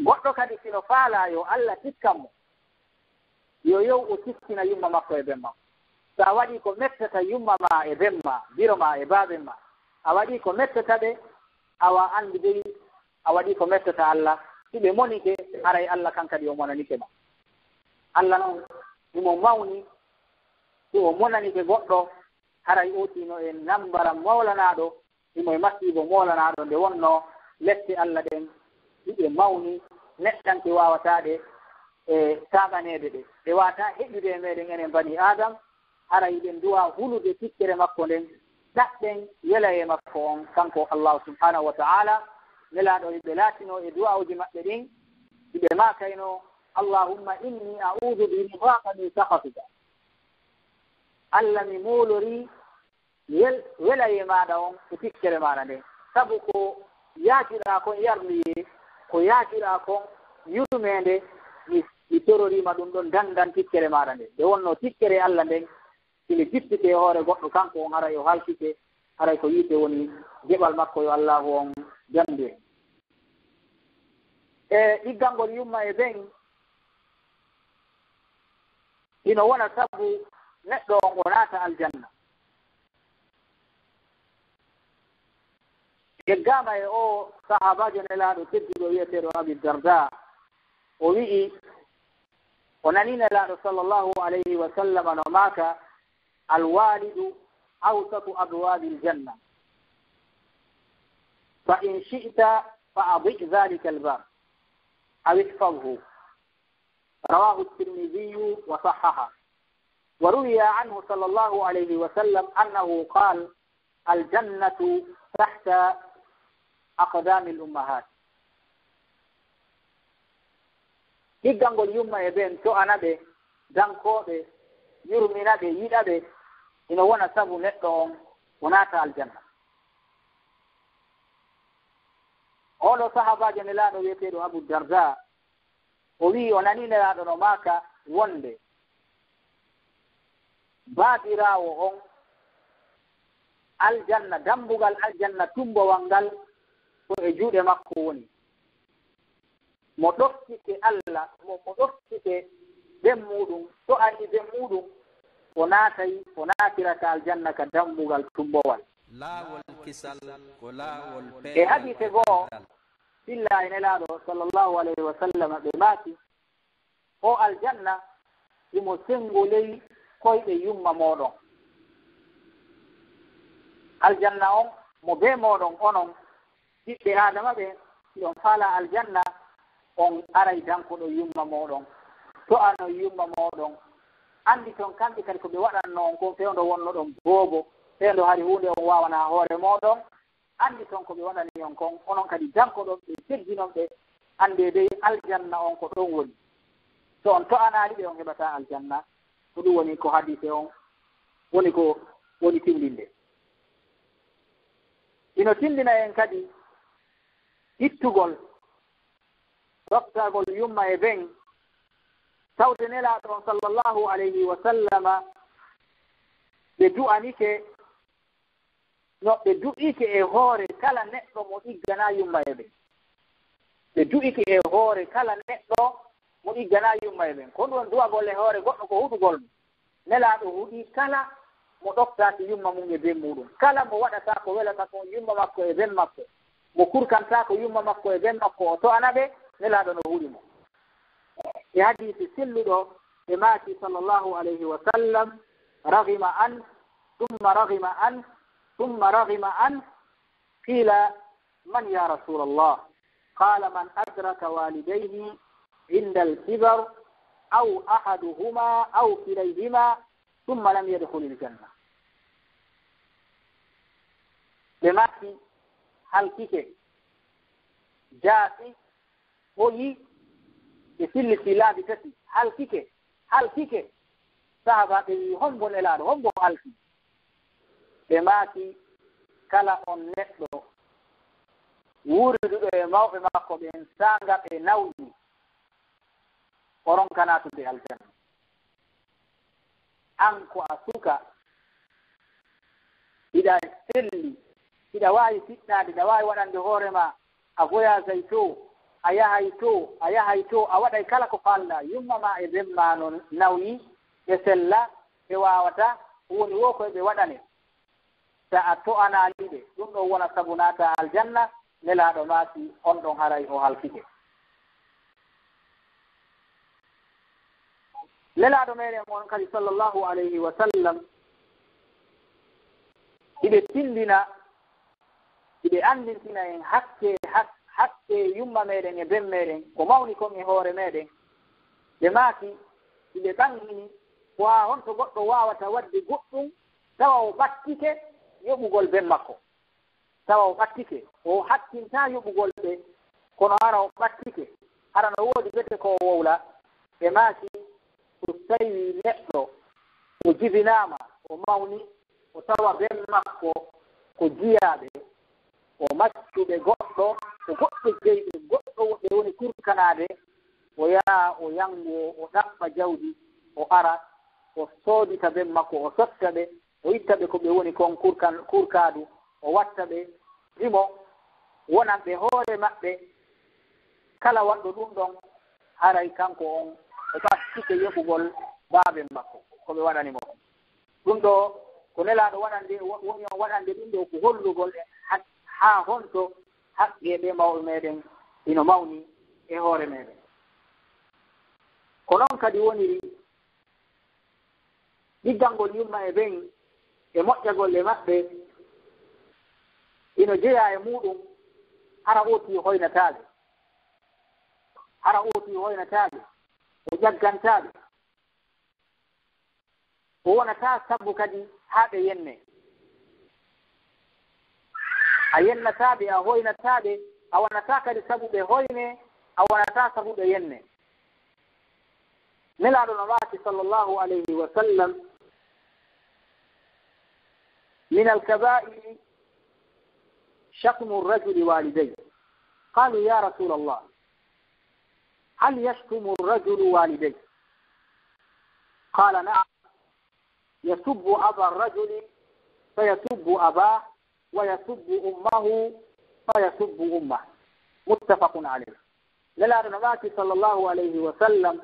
goɗɗo kadi sino faala yo Allah tikkanmo yo yow o tikkina yumma makko e bemma so a waɗi ko mettata yumma ma e bemma biro ma e baaben ma a waɗi ko mettata ɓe awa andi dey a waɗi ko mettata Allah siɓe monike haray Allah kan kadi o monanike ma Allah noon imo mawni so o monanike goɗɗo haray otino e nambara mawlanaɗo imo e masibo mawlanaɗo nde wonno lette Allah ɗen ɗiɓe mawni neɗɗanke wawataɗe e saɓanede ɗe wata heƴude e meɗen enen bani adam haray ɗen duwa hulude tikkere makko nden ɗaɓɓen yela e makko on kanko allahu subhanahu wa ta'ala nelaɗo ɓe laatino e duwawuji maɓɓe ɗin ɗiɓe makayno allahumma inni a'udu bi ridaka min sakhatika Allah mi molori wela e maɗa on e tikkere maɗa nden sabu ko yaatiɗa kon yarliye ko yaatiɗa kon yurmede mi tororima ɗum ɗon dandan tikkere maɗa nde nde wonno tikkere Allah nden sile jippite hoore goɗɗo kanko on haray o halkite haray ko yiite woni jeɓal makko yo allahu on jamdir e ɗiggalngol yumma e ɓen ino wona sabu neɗɗo on o naata aljanna yeggama e o sahabajo nelaɗo tedduɗo wiyeteɗo Abi Darda o wi'i o nani nelaɗo sallllahu alayhi wa sallam no maaka alwalidu awsatu abwabi aljanna fa in shi'ta fa adi dhalika albab aw ihfadhu rawahu at-Tirmidhi wa sahhaha wa ruwiya anhu sallallahu alayhi wa sallam annahu qala aljannatu tahta aqdami al-ummahat higgangol yumma e ɓen to anaɓe dankoɓe yurminaɓe yiɗaɓe ina wona sabu neɗɗo on o naata aljanna oɗo sahabajo nelaɗo wiyeteɗo Abu Darda o wi o nani nelaɗo no maaka wonde baabirawo on aljanna dambugal aljanna tumbowal ngal ko e juuɗe makko woni mo ɗoftike Allah mo ɗoftike ɓen muɗum to andi ɓen muɗum o naatay o naatirata aljanna ka dambugal tumbowal laawol kisal ko laawol e hadise goo silla e nelaɗo sallllahu alayhi wa sallam ɓe maaki o aljanna imo sengo ley koyɗe yumma moɗon aljanna on mo be moɗon onon ɓiɓɓe adama ɓe si on faala aljanna on aray dankoɗo yumma moɗon to ano yumma moɗon andi toon kamɓe kadi ko ɓe waɗanno on kon fewndo wonno ɗon boobo fewndo hari hunde on wawana hoore moɗon andi toon ko ɓe waɗani on kon onon kadi dankoɗon ɓe tegginon ɓe ande dey aljanna on ko ɗon woni so on to anali ɓe on heɓata aljanna ko ɗum woni ko hadise on woni ko woni tindinde ino tindina en kadi ittugol roftagol yumma e ɓen tawde nelaɗo on sallllahu alayhi wa sallama ɓe du'anike no ɓe du'ike e hoore kala neɗɗo mo ɗiggana yumma e ɓen ɓe du'ike e hoore kala neɗɗo mo ɗiggana yumma e ɓen ko ɗum duwagol e hoore goɗɗo ko huɗugol mum nelaɗo huɗi kala mo ɗoftaki yumma mum e ben muɗum kala mo waɗata ko welata ko yumma makko e ben makko mo kurkanta ko yumma makko e ben makko o to anaɓe nelaɗo no huuɗi mo e hadisi silluɗo e maaki sallllahu alayhi wa sallam ragima an ثم رغم عنه ثم رغم عنه قيل من يا رسول الله قال من أدرك والديه عند الكبر أو أحدهما أو كليهما ثم لم يدخل الجنة لماذا هل كيك جاتي هوي e filliti laabi tati halkike sahabaɓe wi hombo nelaɗo hombo halki ɓe maaki kala on neɗɗo wuuriduɗo e mawɓe makko ɓen sanga ɓe nawɗi o ronka natude aljanna an ko a suka iɗa selli iɗa waawi fiɗɗade iɗa waawi waɗande hoorema a voyage to a yahay to a waɗay kala ko falɗa yumma ma e bemma no nawyi ɓe sella ɓe wawata woni wo koye ɓe waɗane sa a to'ananiɓe ɗum ɗo wona sabu naata aljanna nelaɗo maati on ɗon haray o halkike nelaɗo meɗen on kadi sallllahu alayhi wa sallam iɓe tindina iɓe andintina en hakke yumma meɗen e ben meɗen ko mawni kon e hoore meɗen ɓe maaki iɓe ɓangini ko ha honto goɗɗo wawata wadde goɗɗum tawa o ɓattike yoɓugol ben makko tawa o ɓattike o hakkinta yoɓugol ɓe kono hara o ɓattike hara no woodi bete ko o wowla ɓe maaki so tawi neɗɗo o jibinama o mawni o tawa ben makko ko jiyaɓe o maccuɓe goɗɗo o goɗɗo jeyɓe goɗɗo ɓe woni kurkanade o yaha o yango o ɗaɓɓa jawdi o ara o soodita ben makko o sotta ɓe o itta ɓe ko ɓe woni kon kurkadu o watta ɓe rimo wonan ɓe hoore maɓɓe kala waɗɗo ɗum ɗon haray kanko on o ɓattike yoɓugol baaɓe makko ko ɓe waɗanimo ɗum ɗo ko nelaɗo waɗande woni on waɗande ɗum ɗo ko hollugol ha honto haqqe ɓe mawɓe meɗen ino mawni e hoore meɗen ko noon kadi woniri ɗiggangol yumma e ɓen e moƴƴagol e maɓɓe ino jeeya e muɗum hara ooti hoynataɓe o ƴaggantaɓe o wonata sabu kadi haa ɓe yenne a yennataɓe a hoynataɓe a wonata kadi sabu ɓe hoyne a wonata sabu ɓe yenne nelaɗo no maaki sallllahu alayhi wa sallam min alkaba'iri شتم الرجل والديه قالوا يا رسول الله هل يشتم الرجل والديه قال نعم يسب أبا الرجل فيسب أباه ويسب أمه فيسب أمه متفق عليه للا رنباتي صلى الله عليه وسلم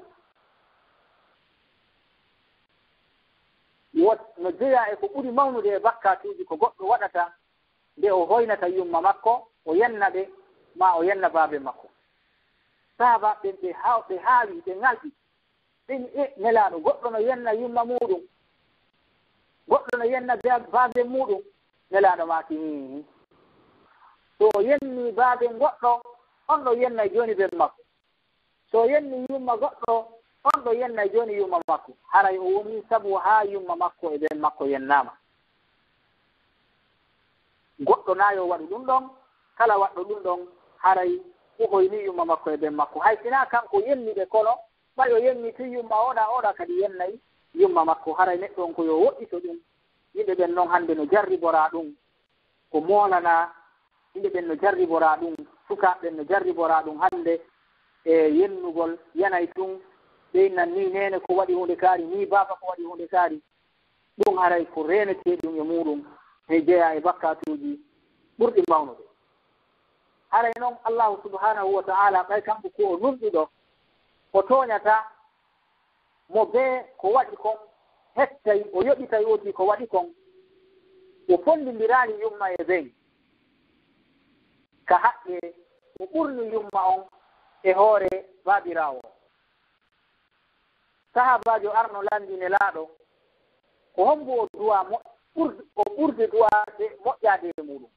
نجيا إكو أولي مونو دي بكا توجي كو قطر ودتا nde o hoynata yumma makko o yenna ɓe ma o yenna baabe makko sahaba ɓen ɓe haawi ɓe ŋalɗi ɓen nelaɗo goɗɗo no yenna yumma muɗum goɗɗo no yenna baabe muɗum nelaɗo maaki so o yenni baabe goɗɗo on ɗo yenna joni ben makko so o yenni yumma goɗɗo on ɗo yenna joni yumma makko haray o woni sabu ha yumma makko e ben makko yennama goɗɗo nayo waɗu ɗum ɗon kala waɗɗo ɗum ɗon haray o hoyni yumma makko e ben makko hay sina kanko yenniɓe kono ɓay o yenni ti yumma oɗa kadi yennayi yumma makko haray neɗɗo on ko yo woɗɗito ɗum yimɓe ɓen noon hannde no jarribora ɗum ko moolana yimɓe ɓen no jarribora ɗum sukaɓe ɓen no jarribora ɗum hannde e yennugol yanay tun ɓeynan ni nene ko waɗi hunde kaari ni baba ko waɗi hunde kaari ɗum haray ko renete ɗum e muɗum e jeeya e bakkatuji ɓurɗi mawnude haray noon allahu subhanahu wa ta'ala ɓay kanko ko o nunɗiɗo o tooñata mo bee ko waɗi kon hettay o yoɓitay oji ko waɗi kon o follindiraani yumma e ɓen ka haqqe o ɓurni yumma on e hoore baabiraawo sahabajo arno landine laaɗo ko hombo o duwa o ɓurde duwade moƴƴade e muɗum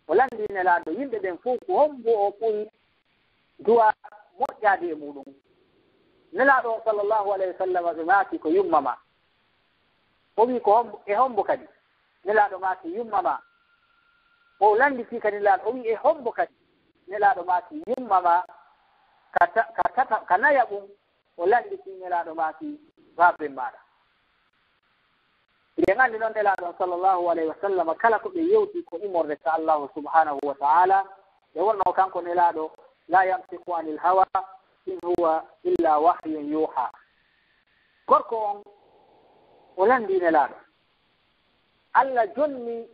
o landine laaɗo yimɓe ɓen fof ko hombo o ɓuri duwa moƴƴade e muɗum nelaaɗo on sallllahu alayhi wa sallam ɓe maaki ko yumma ma o wi ko e hombo kadi nelaaɗo maaki yumma ma o landiti kadi nelaaɗo o wi e hombo kadi nelaaɗo maaki yumma ma ka naya ɗum o lanɗiti nelaaɗo maaki baabe maaɗa. Eɗen anndi noon nelaaɗo sallllahu alayhi wa sallam kala ko ɓe yewti ko umorde ka allahu subhanahu wa ta'ala ɓe wonno kanko nelaaɗo la yamsiku anil hawa in huwa illa wahyun yuha. Gorko on o lanndi nelaaɗo Allah jonni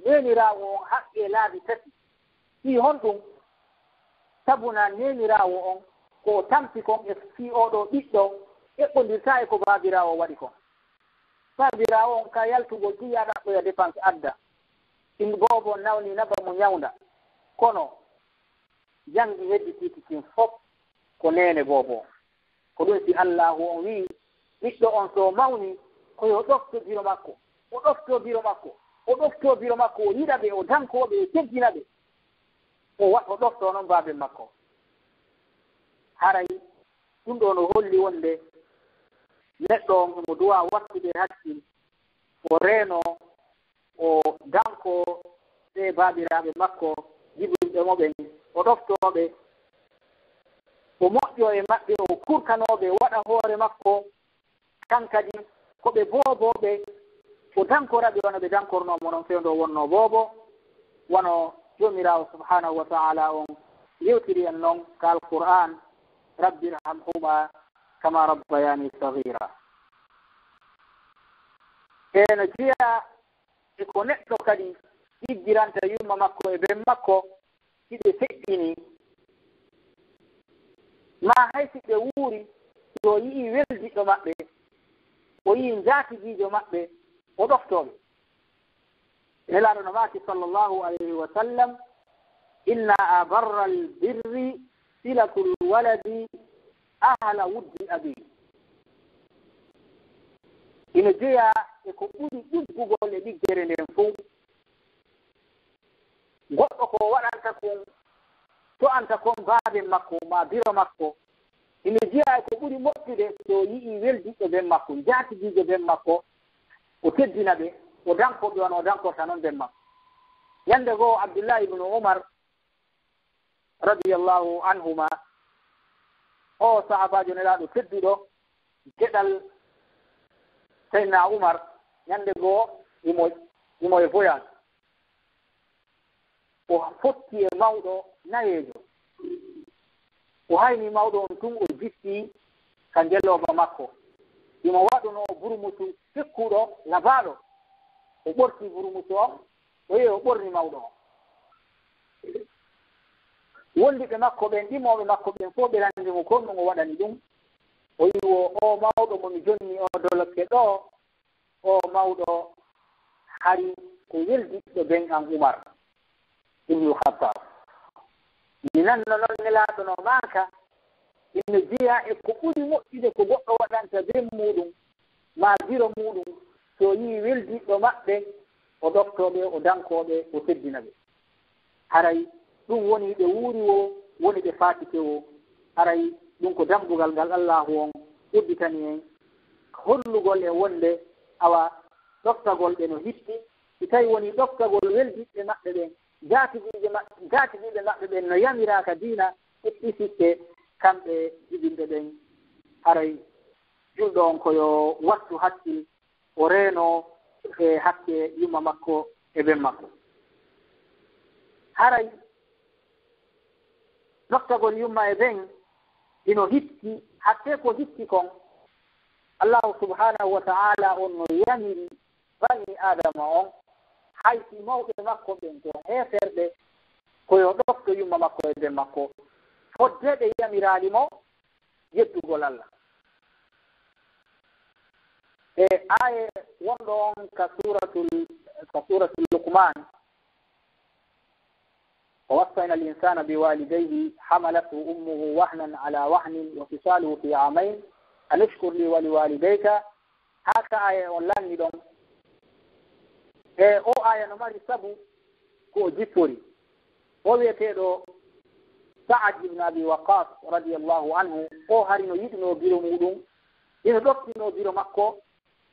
neniraawo on haqqe laabi tati fii honɗum sabuna neniraawo on ko o tampi kon e fii oɗo ɓiɗɗo eɓɓondirta e ko baabiraawo waɗi kon. Baabiraawo on ka yaltugol tiya ɗaɓɓoya dépense adda ɗum boobo nawni naba mo ñawnda kono janngi hedditiitikin fof ko nene boobo ko ɗum si allahu on wii ɓiɗɗo on so mawni koyo ɗofto biro makko o ɗofto biro makko o ɗofto biro makko o yiɗa ɓe o dankooɓe o teggina ɓe o ɗofto noon baabe makko. Haray ɗum ɗo no holli wonde neɗɗo on mo duwa wattude hakkil o reeno o danko ɓe baabiraaɓe makko jiɓinɓe moɓen o ɗoftooɓe o moƴƴo e maɓɓe o kurkanooɓe waɗa hoore makko kan kadi ko ɓe boobooɓe o dankoraɓe wono ɓe dankornoomo noon fewndo wonno boobo wono joomiraawo subhanahu wa ta'ala on yewtiri en noon ka alqur'an rabbi irhamhuma kama rabbayani sagira. Eno jiya e ko neɗɗo kadi ɗiggiranta yumma makko e ben makko siɓe feƴƴini ma hay siɓe wuuri so yii weldiɗɗo maɓɓe o yii njaatigiijo maɓɓe o ɗoftooɓe. Nelaaɗo no maaki sallllahu alayhi wa sallam inna abarra albirri silatul waladi ahla wuddi abi. Ina jeya e ko ɓuri ɗiggugol e ɗiggere nden fuu goɗɗo ko waɗanta kon to anta kon baabe makko ma biro makko ina jeya e ko ɓuri moƴƴude so yii weldiɓɓe ben makko jaatigiijo ben makko o teddina ɓe o dankoɓe wona o dankorta noon ben makko. Yande goo Abdullah ibnu Umar radiyallahu anhuma o sahabajo nelaaɗo tedduɗo geɗal Seydina Umar yande goo imo e voyage o fotti e mawɗo nayeejo o hayni mawɗo on tun o jitti ka ngelooba makko imo waɗuno burmusu tekkuɗo labaaɗo o ɓorti burmusu o o yehi o ɓorni mawɗo o. Wondiɓe makko ɓen ɗimooɓe makko ɓen fof ɓe lanndi mo kon ɗum o waɗani ɗum o yiwo o mawɗo momi jonni o dolokke ɗo o mawɗo hari ko weldiɗɗo ben an Umar ibnu Khattab. Mi nanno noon nelaaɗo no maaka ina jeya e ko ɓuri moƴƴude ko goɗɗo waɗanta ben muɗum ma biro muɗum so yii weldiɗɗo maɓɓe o ɗoftooɓe o dankooɓe o teddina ɓe. Haray ɗum woni ɓe wuuri wo woni ɓe faatike wo haray ɗum ko dambugal ngal allahu on udditani en hollugol e wonde awa ɗoftagol ɓe no hitti si tawi woni ɗoftagol weldiɓɓe maɓɓe ɓen jaatigiiɓe maɓɓe ɓen no yamiraaka diina ɓiɓɓisiɓɓe kamɓe jiɓinɓe ɓen. Haray julɗo on koyo wattu hakkil o reeno e hakke yumma makko e ben makko. Haray ɗoftagol yumma e ben ino hitti hakke ko hitti kon allahu subhanahu wa ta'ala on no yamiri bani adama on hayti mawɓe makko ɓen to heeferɓe koyo ɗofto yumma makko e ben makko fodde ɓe yamiraali mo yeddugol Allah. E aye wonɗo on ka suratul Luqman ووصينا الإنسان بوالديه حملته أمه وهنا على وهن وفصاله في عامين أن اشكر لي ولوالديك هكا آية والله دون أو آية نماري سبو كو جيتوري ويتيرو سعد بن أبي وقاص رضي الله عنه أو هارينو يدنو بيرو مودون إنو دوكتينو بيرو مكو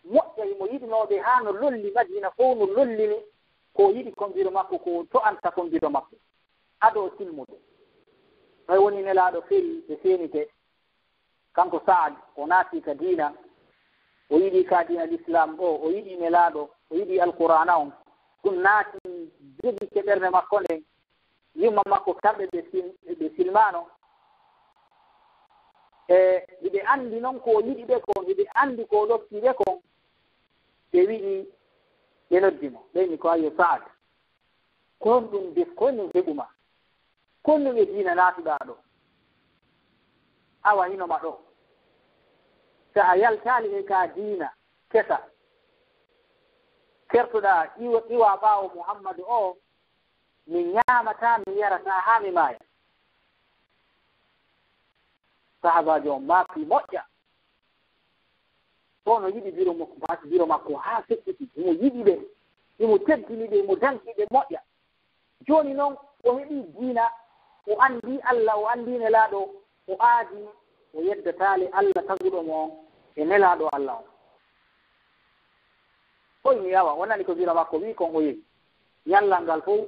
مؤتي مو يدنو بهانو لولي مدينة فونو لولي كو يدي كون بيرو مكو كو تو أنت كون بيرو مكو ado silmude ay woni nelaɗo feri ɓe senite kanko Saad o naati ka diina o yiɗi ka diina l'islam ɗo o yiɗi nelaɗo o yiɗi alqur'ana on ɗum naati jogi ke ɓernde makko nden yimma makko kamɓe ɓe silmano hiɓe anndi noon ko yiɗi ɓe kon hiɓe anndi ko ɗofti ɓe kon ɓe wiɗi ɓe noddi mo ɓeyni ko ayo Saad kon ɗum konɗum heɓuma konɗum e diina naatuɗa ɗo awa hinoma ɗo so a yaltali e ka diina kesa kertoɗa iwa ɓaawo Muhammadu o mi ñaamata mi yarata haa mi maaya sahabajo on maafi moƴƴa to no yiɗi biro makko haa feƴƴiti imo yiɗi ɓe imo teddini ɓe imo danki ɓe moƴƴa jooni noon o heɓi diina o anndi Allah o anndi nelaaɗo o aadi o yeddataale Allah taguɗo mo e nelaaɗo Allah on foy mi yawa wonani ko biro makko wi kon o yehi ñallal ngal fof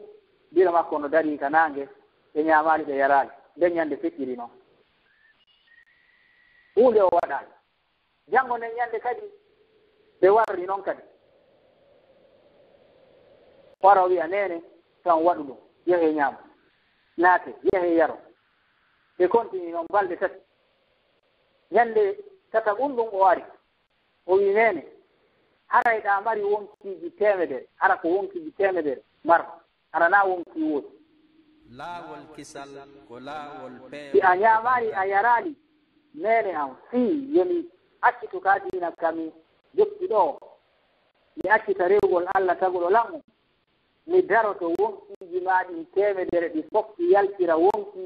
biro makko no darii ka naange ɓe ñaamaali ɓe yaraali nden ñannde feƴƴiri noon huunde o waɗaani janngo nden ñannde kadi ɓe warri noon kadi wara o wiya nene tan waɗu ɗum yehe ñaamo naate yehe yaro ɓe continue noon balɗe tati ñannde tata ɗum o wari o wi nene haray ɗa mari wonkiji temedere hara ko wonkiji temedere marko arana wonki woodi laawol kisal ko laawol si a ñaamaari a yaraali nene am fii yomi accitu ka diina kami jokki ɗo mi accita rewgol Allah taguɗo lammu mi daroto wonkiji maaɗi temedere ɗi fof ɗi yaltira wonki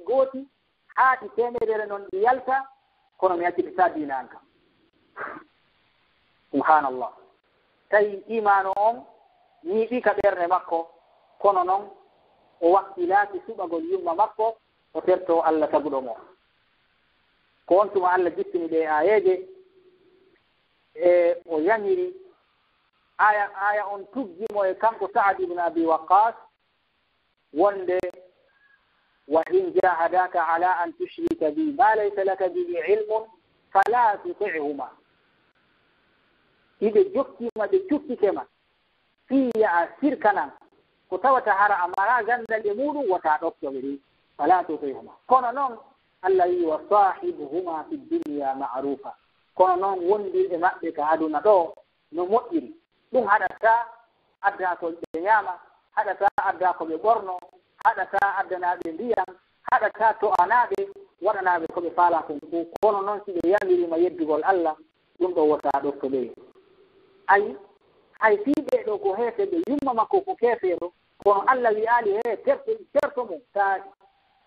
gooti haati temedere noon ɗi yalta kono mi accitata diina an kam subhanallah tawi imano on ñiiɓi ka ɓernde makko kono noon o wakkilaaki suɓagol yumma makko o terto Allah taguɗo mo ko on tuma Allah jippini ɗe ayeje e o yañiri aya on tuggimo e kanko Sa'd ibn Abi Waqqas wonde wa in jahadaka ala an tushrika bi ma laysa laka bihi ilmun fala tuti'huma iɓe jokkima ɓe cukkikema fiya a sirkanan ko tawata hara amara gandal e muɗum wota ɗoftoɓe ɗi fala tuti'huma kono noon Allah wi wa sahibuhuma fi dunya ma'rufa kono noon wondi e maɓɓe ka aduna ɗo no moƴƴiri ɗum haɗata adda ko ɓe ñaama haɗata adda ko ɓe ɓorno haɗata addanaɓe ndiyam haɗata to anaɓe waɗanaɓe ko ɓe faala kon fof kono noon si ɓe yamirima yeddugol Allah ɗum ɗo wota ɗofto ɓe ayi hay fiiɓe ɗo ko heete ɓe yumma makko ko keefeɗo kono Allah wi'aali he terto mum ta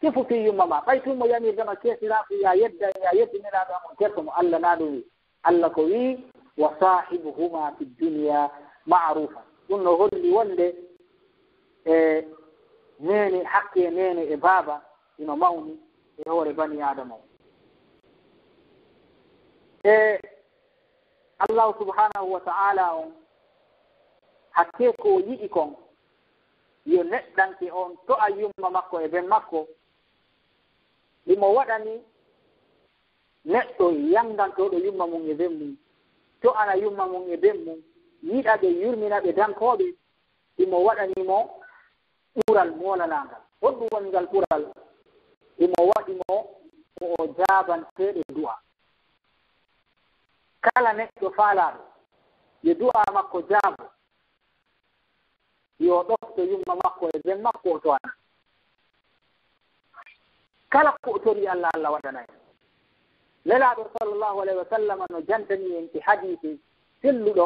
tefu fi yumma ma ɓay tun mo yamirdema keesirafu ya yeddiniraɗo on terto mo Allah na ɗum wi Allah ko wi wa sahibuhuma fi dunya ma'rufa ɗum no holli wonde e nene hakke nene e baaba ino mawni e hoore bani adama o e allahu subhanahu wa ta'ala on hakke ko yiɗi kon yo neɗɗanke on to a yumma makko e ben makko ɗimo waɗani neɗɗo yangantoɗo yumma mum e ben mum to ana yumma mum e ben mum yiɗa ɓe yurmina ɓe dankoɓe ɗimo waɗanimo ɓural molanangal hoɗɗum woni ngal ɓural ɗimo waɗimo ko o jabanteɗo du'a kala neɗɗo faalaɗo yo du'a makko jaabo yo ɗofto yumma makko e ben makko o towana kala ko o tori Allah Allah waɗanayi nelaɗo sallllahu alayhi wa sallam no jantani en ki hadise selluɗo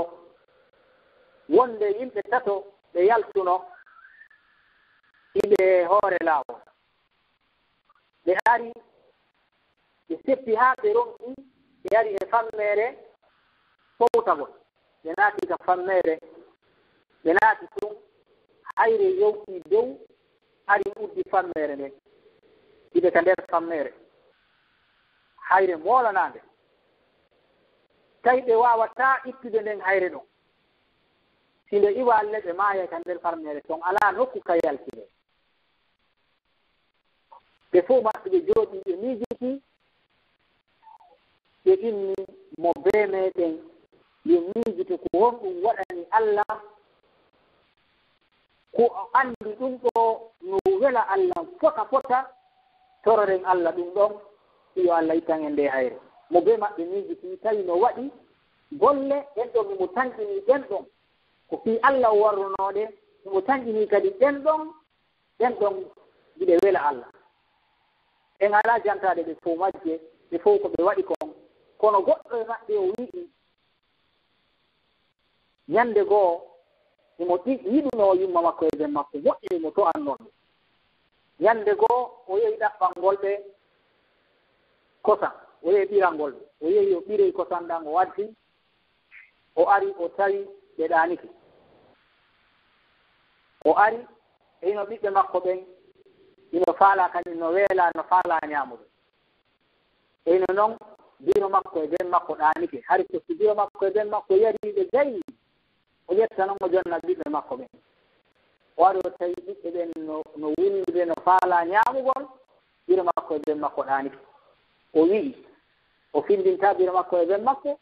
wonde yimɓe tato ɓe yaltuno iɓe hoore laawol ɓe ari ɓe seppi haa ɓe ronki ɓe ari e fammere fowtagol ɓe naati ka fammere ɓe naati tun hayre yowti dow ari uddi fammere nde iɓe ka nder fammere hayre moolanande tawi ɓe wawata ittude nden hayre ɗon si nde iwalle ɓe maaya ka nder fammere ton ala nokku ka yaltide ɓe fof maɓɓe ɓe jooɗi ɓe miijiti ɓe inni mo bee meɗen yo miijiti ko wonɗum waɗani Allah ko anndi ɗum ɗo no wela Allah fota tororen Allah ɗum ɗon yo Allah ittan e nde hayre mo bee maɓɓe miijiti tawi no waɗi golle ɗen ɗon mimo tanƴini ɗen ɗon ko fii Allah warrunoɗe mimo tanƴini kadi ɗen ɗon giɗe wela Allah en alaa jantaade ɓe fof majje ɓe fof ko ɓe waɗi kon kono goɗɗo e maɓɓe o wi'i ñannde goo imo yiɗunoo yumma makko e ɓen makko moƴƴi mo to annon ɗum ñannde goo o yehi ɗaɓɓalngol ɓe kosan o yehi ɓiralngol ɓe o yehi o ɓirey kosan ɗan o waddi o ari o tawi ɓe ɗaaniki o ari e ino ɓiɓɓe makko ɓen ino faala kañum no weela no faala ñaamude e ino noon biro makko e ɓen makko ɗaanike hari so biro makko e ɓen makko yariɓe gayi o ƴetta noon o jonna ɓiɓɓe makko ɓen o ari o tawi ɓiɓɓe ɓen no wullude no faala ñaamugol biro makko e ɓen makko ɗaanike o wi'i o findinta biro makko e ɓen makko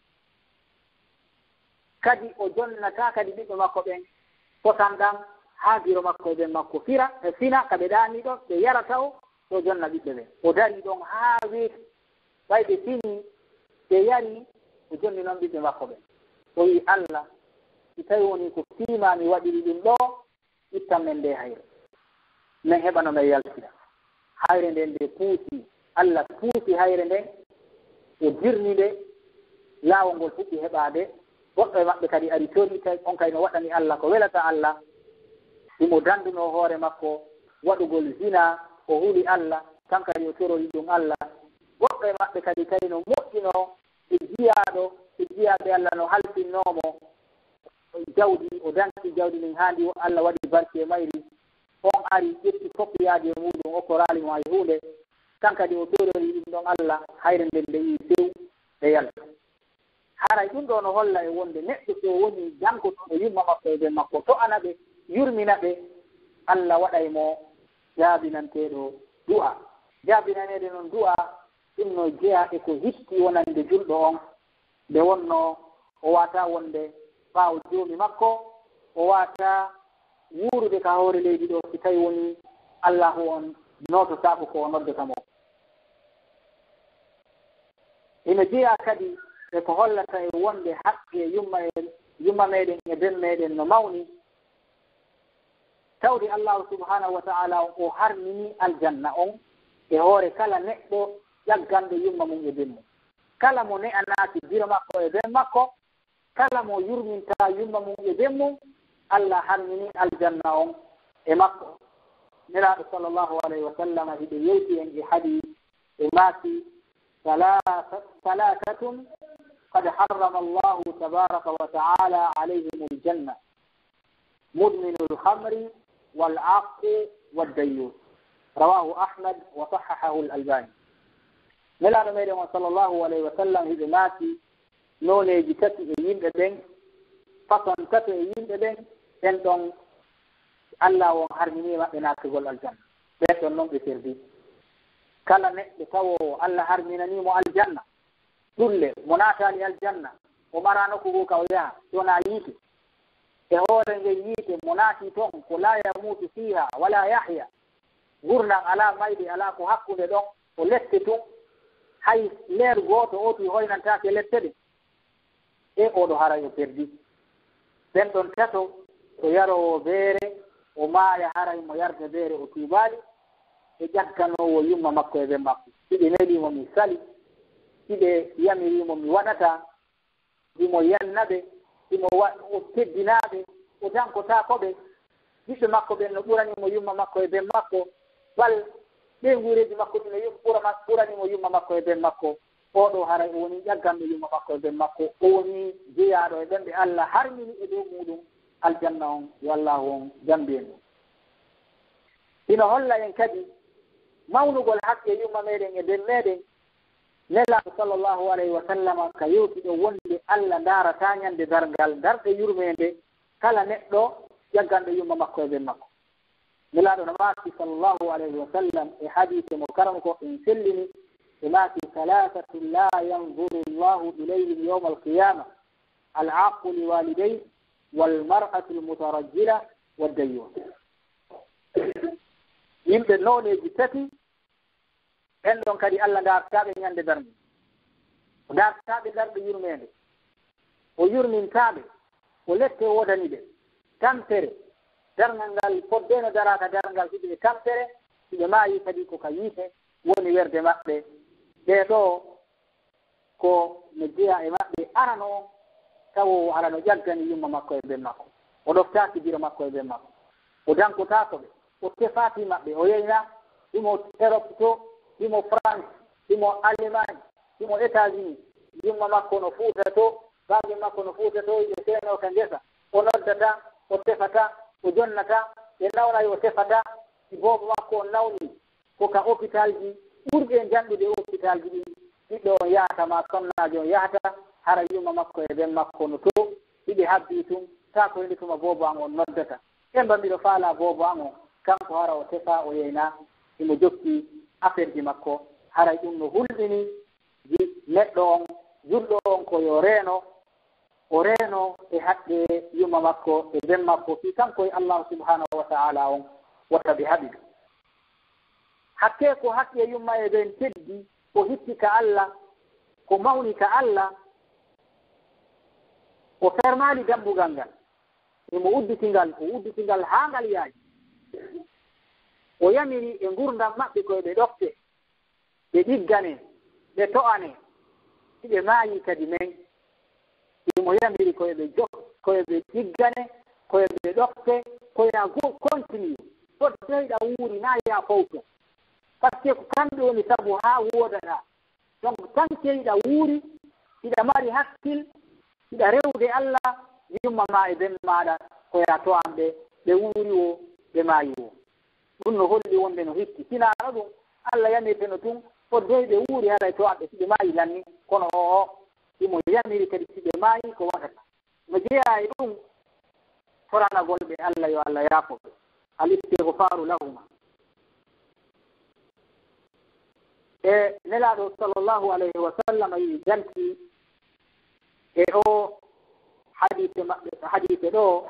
kadi o jonnata kadi ɓiɓɓe makko ɓen potan ɗan haa biro makko e ɓen makko fina kaɓe ɗaani ɗon ɓe yarata o jonna ɓiɓɓe ɓen o dari ɗon haa weeti ɓay ɓe fini ɓe yari o jonni noon ɓiɓɓe makko ɓen o wi Allah si tawi woni ko fiima mi waɗiri ɗum ɗo ittan men nde hayre min heɓano men yaltira hayre nden nde puusi Allah puusi hayre nden o dirni nde laawol ngol fuɗɗi heɓaade goɗɗo e maɓɓe kadi ari tooni tawi on kay no waɗani Allah ko welata Allah imo danduno hoore makko waɗugol zina o huli Allah tan kadi o torori ɗum Allah goɗɗo e maɓɓe kadi tawi no moƴƴino e jiyaaɓe Allah no halfinnoomo jawdi o danki jawdi min haandi Allah waɗi barke e mayri on ari ƴetti koppiyaade e muɗum o ko raali mo hay huunde tan kadi o torori ɗum ɗon Allah hayre nden nde yii sew e yalta haray ɗum ɗo no holla e wonde neɗɗo so woni jankotoɗo yumma makko e ɓen makko to ana ɓe yurmina ɓe Allah waɗay mo jaabinanteeɗo du'a jaabinaneede noon du'a ɗum no jeya e ko hitti wonande julɗo on nde wonno o wata wonde ɓaawo joomi makko o wata wuurude ka hoore leydi ɗo si tawi woni Allahu on nototaako ko o noddata mo ina jeya kadi e ko hollata e wonde haqqe yumma meɗen e ben meɗen no mawni tawde Allahu subhanahu wa ta'ala o harmini aljanna on e hoore kala neɗɗo ƴagganɗo yumma mum e ben mum kala mo ne'anaaki biro makko e ben makko kala mo yurminta yumma mum e ben mum Allah harmini aljanna on e makko nelaɗo sallllahu alayhi wa sallam hiɓe yewti en e hadi e maaki ثلاثة قد حرم الله تبارك وتعالى عليهم الجنة مدمن الخمر والعاق والديوث رواه أحمد وصححه الألباني نلا نمير صلى الله عليه وسلم هذا ماتي نوني جتتي يين بين فصن تتي يين بين أنتم الله وحرمني ما بناتقول الجنة بيت النوم بسردي kala neɗɗo tawo Allah harminanimo aljanna ɗulle mo naatali aljanna o mara nokkugo ka o yaha sona yiite e hoore nge yiite mo naati toon ko la yamutu fiha wala yahya gurnan ala mayde ala ko hakkude ɗon o lette tun hay leer gooto o tuy hoynantake lette ɗe e oɗo haray o perdi ɓen ɗon tato to yarowo beere o maaya haray mo yarde beere o tuubaali e ƴagganowo yumma makko e ɓen makko siɓe nelimo mi sali siɓe yamirimo mi waɗata ɗimo yannaɓe ɗimo o teddinaɓe o dankotakoɓe ɓiɓɓe makko ɓen no ɓuranimo yumma makko e ɓen makko bal ɓe guureji makko ɗino ɓuranimo yumma makko e ɓen makko oɗo haray o woni ƴagganɗo yumma makko e ɓen makko o woni jeyaɗo e ɓen ɓe Allah harmini e dow muɗum aljanna on yo allahu on jambi en ɗum ino holla en kadi mawnugol haqqe yumma meɗen e nden meɗen nelaɗo sallllahu alayhi wa sallam ka yewtiɗo wonde Allah darata ñande dargal darɗe yurmede kala neɗɗo ƴagganɗo yumma makko e ɓen makko نلاد نماتي صلى الله عليه وسلم في حديث مكرمك إن سلني نماتي ثلاثة لا ينظر الله إليهم يوم القيامة العاق لوالديه والمرأة المترجلة والديون يمكن نوني جتتي أنهم كدي الله دار تابع يند درمي دار تابع درب يرمين ويرمين تابع ولت ودني ده تمتري درنgal foddeno darata darngal fiɓe tampere siɓe maayi kadi ko ka yiite woni werde maɓɓe ɓe ɗo ko no jeeya e maɓɓe arano taw arano ƴaggani yumma makko e ɓen makko o ɗoftaaki biro makko e ɓen makko o dankotako ɓe o tefaati maɓɓe o yeyna himo Europe to himo France himo Allemagne himo États-Unis yumma makko no fuuta to bange makko no fuuta to ɓe seeno ka ngesa o noddata o tefata o jonnata e nawnayi o tefata boobo makko o nawni ko ka hôpital ji ɓurɓe janɗude hôpital ji ɗi ɓiɗɗo on yahata ma somnajo on yahata hara yumma makko e ɓen makko no to hiɓe habbi tum ta ko hendi tuma boobo an on noddata ɓen mbiɗo faala boobo an o kanko hara o tefa o yeyna imo jokki affaire ji makko hara ɗum no hulɓini neɗɗo on julɗo on ko yo reeno o reeno e haqqe yumma makko e ɓen makko fi kanko e Allah subhanahu wa ta'ala on watta ɓe haɓi ɗum hakke ko haqqe yumma e ɓen teddi ko hitti ka Allah ko mawni ka Allah o fermali dambugal ngal imo udditingal haa ngal yaaji o yamiri e ngurdam maɓɓe koye ɓe ɗofte ɓe ɗiggane ɓe to'ane siɓe maayi kadi men imo yamiri koye ɓe ɗiggane koye ɓe ɗofte koya continue fot deyɗa wuuri na ya fowto par ce que ko kamɓe woni sabu haa woodaɗa donc tan keyɗa wuuri iɗa mari hakkil iɗa rewde Allah yumma ma e ɓen maɗa koya to an ɓe wuuri o ɓe maayi o ɗum no holli wonde no hitti sinano ɗum Allah yamirteno tun fo deyɓe wuuri haray to an ɓe siɓe maayi lanni kono o imo yamiri kadi siɓe maayi ko waɗata no jeeya e ɗum foranagol ɓe Allah yo Allah yaafoɓe al-istighfaru lahuma e nelaɗo sallllahu alayhi wa sallam yi janti e o hadise ɗo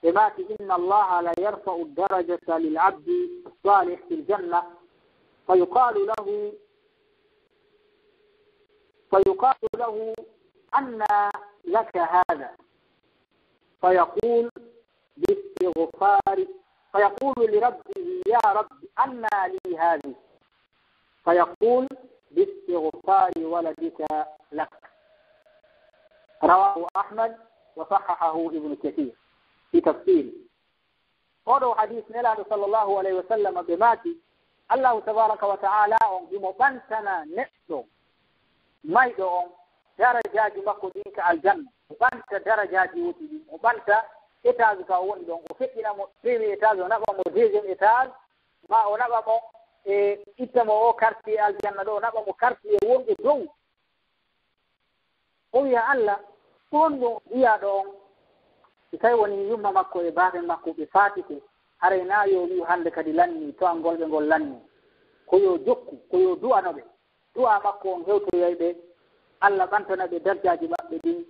ɓe maati inna allaha la yarfa'u darajata lil abdi salih fi ljanna fayuqalu lahu anna laka hada فيقول لربه يا رب أنى لي هذه فيقول باستغفار ولدك لك رواه أحمد وصححه ابن كثير في تفسيره قالوا حديث نلا صلى الله عليه وسلم بماتي الله تبارك وتعالى بمبنتنا نفسه ميدو درجات مكوديك الجنة وبنت درجات وتدي وبنت étage ka woni ɗon o feƴƴinamo premier étage o naɓamo deuxiéme étage ma o naɓamo e ittamo o quartier aljanna ɗo o naɓamo quartier wonɗo dow o wiya Allah ɗon ɗo wiyaɗo on so tawi woni yumma makko e baafe makko ɓe faatike haray na yo wi hannde kadi lanni to an golɓe ngol lanni ko yo jokku ko yo du'anoɓe du'a makko on hewtoyoyɓe Allah ɓantana ɓe darjaji maɓɓe ɗin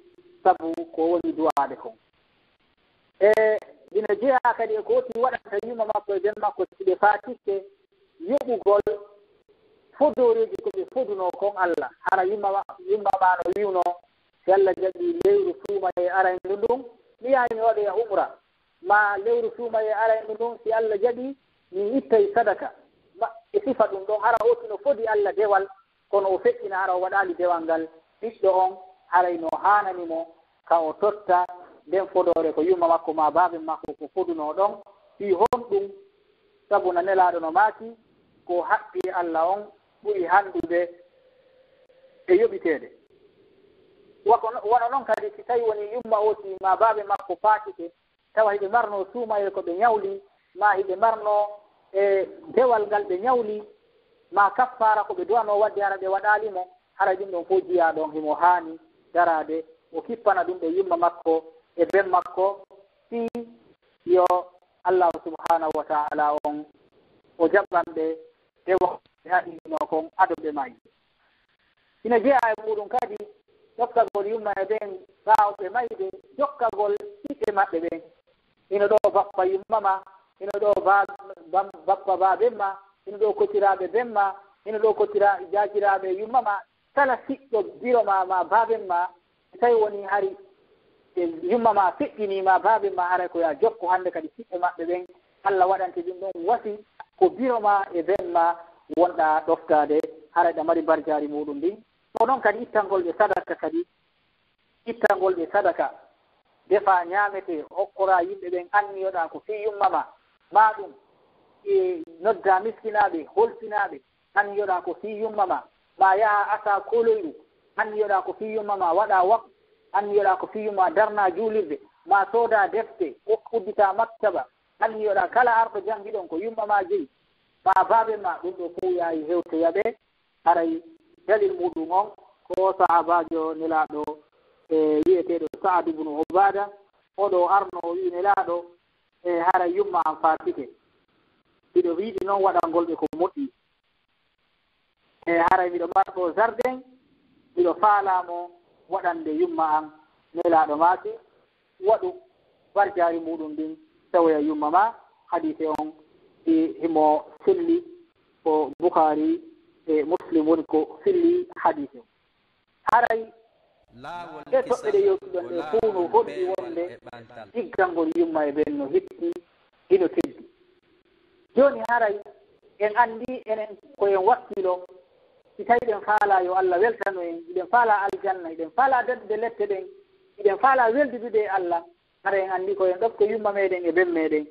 sabu ko woni du'aade kon e ina jeeya kadi e ko woti waɗata yumma makko e ɓen makko siɓe faatikke yoɓugol fodoreji ko ɓe foduno kon Allah hara yumma ma no wiwno si Allah jaɓi lewru suuma e araynu ndun mi yahi mi waɗoya umra ma lewru suuma e araynu ndun si Allah jaɓi mi ittay sadaka e sifa ɗum ɗon hara oti no fodi Allah dewal kono o feƴƴina hara o waɗali dewal ngal ɓiɗɗo on haray no hananimo ka o totta nden fodore ko yumma makko ma baabe makko ko foduno ɗon fi honɗum sabu no nelaɗo no maati ko haqqi Allah on ɓuri handude e yoɓitede wono noon kadi si tawi woni yumma oti ma baabe makko faatike tawa hiɓe marno suumayel ko ɓe ñawli ma hiɓe marno e dewal ngal ɓe ñawli ma kaffara ko ɓe duwano wadde hara ɓe waɗalimo hara ɗum ɗon fof jiya ɗon himo haani darade o kippana ɗum ɓe yumma makko e ben makko si yo Allah subhanahu wa ta'ala on o jaɓɓanɓe e wakti haɗino kon adoɓe mayde ina jeeya e muɗum kadi jokkagol yumma e ɓen ɓaawɓe mayde jokkagol ɓiɓɓe maɓɓe ɓen ina ɗo bappa yummama ina ɗo bappa baɓenma ina ɗo kottiraɓe ɓenma ina ɗo kottira jajiraɓe yummama kala siɗɗo biroma ma baɓenma tawi woni hari yummama feƴƴinima baɓenma haray ko ya jokko hannde kadi siɓɓe maɓɓe ɓen Allah waɗante ɗum ɗon wasi ko biroma e ɓenma wonɗa ɗoftade haray ɗa mari barjari muɗum ndin to noon kadi ittangol ɓe sadaka kadi ittangol ɓe sadaka defa ñamete hokkora yimɓe ɓen anniyoɗa ko fi yummama maɗum e nodda miskinaɓe holsinaɓe anniyoɗa ko fi yummama ma yaha asa koloyɗu anniyoɗa ko fi yummama waɗa wak anniyoɗa ko fi yumma darna juulirde ma sooda defte uddita maktaba anniyoɗa kala arɗo jangiɗon ko yummama jeyi ma baɓe ma ɗum ɗo fuu yahi hewtoyaɓe haray dalil muɗum on ko sahabajo nelaɗo e wiyeteɗo Sa'ad ibn Ubada oɗo arno o wi nelaɗo e haray yumma an fatike miɗo wiiɗi noon waɗangol ɓe ko moƴƴi e haray miɗo marɗo jardin miɗo faalamo waɗande yumma an nelaɗo maake waɗu barjari muɗum ndin tawoya yumma ma hadise on himo filli ko Bukhari e Muslim woni ko filli hadise on haray e toɓɓe ɗe yewtuɗon ɗe fuu no hoɗɗi wonde ɗiggangol yumma e ɓen no hetti hino teddi joni haray en andi enen koyen wakkilo si tawi ɗen faala yo Allah weltano en iɗen faala aljanna iɗen faala daddude lette ɗen iɗen faala weldudude e Allah hara en andi koyen ɗofto yumma meɗen e ɓen meɗen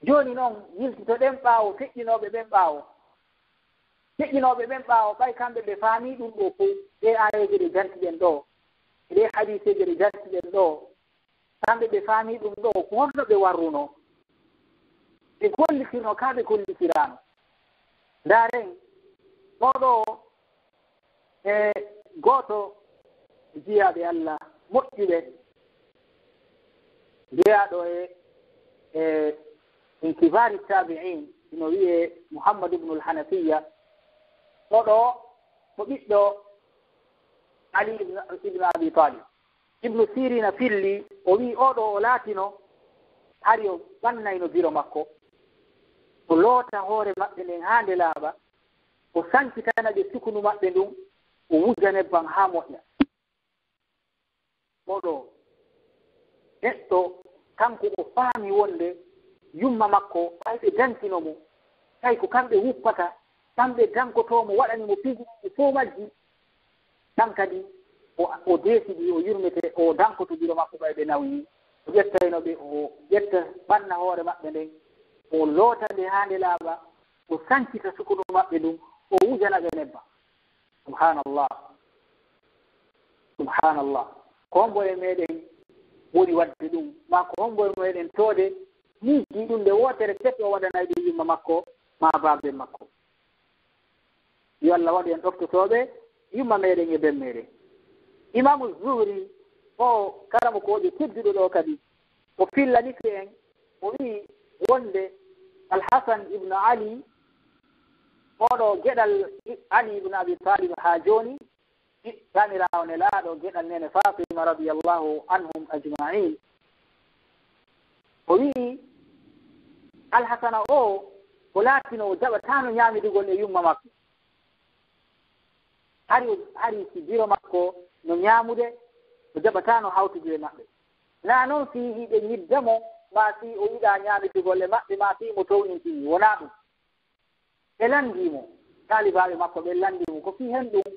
joni noon yiltitoɗen ɓaawo feƴƴinoɓe ɓen ɓaawo ɓay kamɓe ɓe faami ɗum ɗo fof ɗe ayeje ɗe jantiɗen ɗo ɗe hadiseje ɗe jantiɗen ɗo kamɓe ɓe faami ɗum ɗo honno ɓe warruno ɓe gollitirno ka ɓe gollitirano ndaren oɗo e gooto jiyaɓe Allah moƴƴuɓe jeyaɗo e min kibari tabi'in ino wiye Muhammad ibn al-Hanafiya oɗo ko ɓiɗɗo Ali ibn Abi Talib Ibnu Sirina filli o wi oɗo o laatino hari o ɓannayno biro makko o loota hoore maɓɓe nden haa nde laaɓa o sankitana ɓe sukunu maɓɓe ndun o wuja nebban haa moƴƴa oɗo neɗɗo kanko o faami wonde yumma makko ɓay ɓe dantino mo tawi ko kamɓe wuppata kamɓe dankotomo waɗanimo pigu fof majji ɗan kadi o deesidi o yurmete o dankoto biro makko ɓay ɓe nawyi o ƴettayno ɓe o ƴetta ɓanna hoore maɓɓe nden o loota nde haa nde laaɓa o sankita sukunu maɓɓe ɗum o wujana ɓe nebba subhanallah ko homboye meɗen woni wadde ɗum ma ko homboye meɗen toode miiji ɗum nde wootere tati o waɗanay ɗum yumma makko ma babe makko yo Allah waɗu en ɗoftotoɓe yumma meɗen e ben meɗen imamu Zuhri o karamo ko oƴo tedduɗo ɗo kadi o fillanike en o wi wonde Al-Hasan ibn Ali oɗo geɗal Ali ibn Abi Talib ha joni tamirawo nelaɗo geɗal nene Fatima radiyallahu anhum ajma'in o wi Al-Hasana o laatino o jaɓatano ñaamidigol e yumma makko hari si biro makko no ñaamude o jaɓatano hawtude e maɓɓe na noon si hiɓe ñiddamo ma si o yiɗa ñaamidigol e maɓɓe ma si mo townintini wona ɗum ɓe landimo talibaɓe makko ɓe landimo ko fi hen ɗum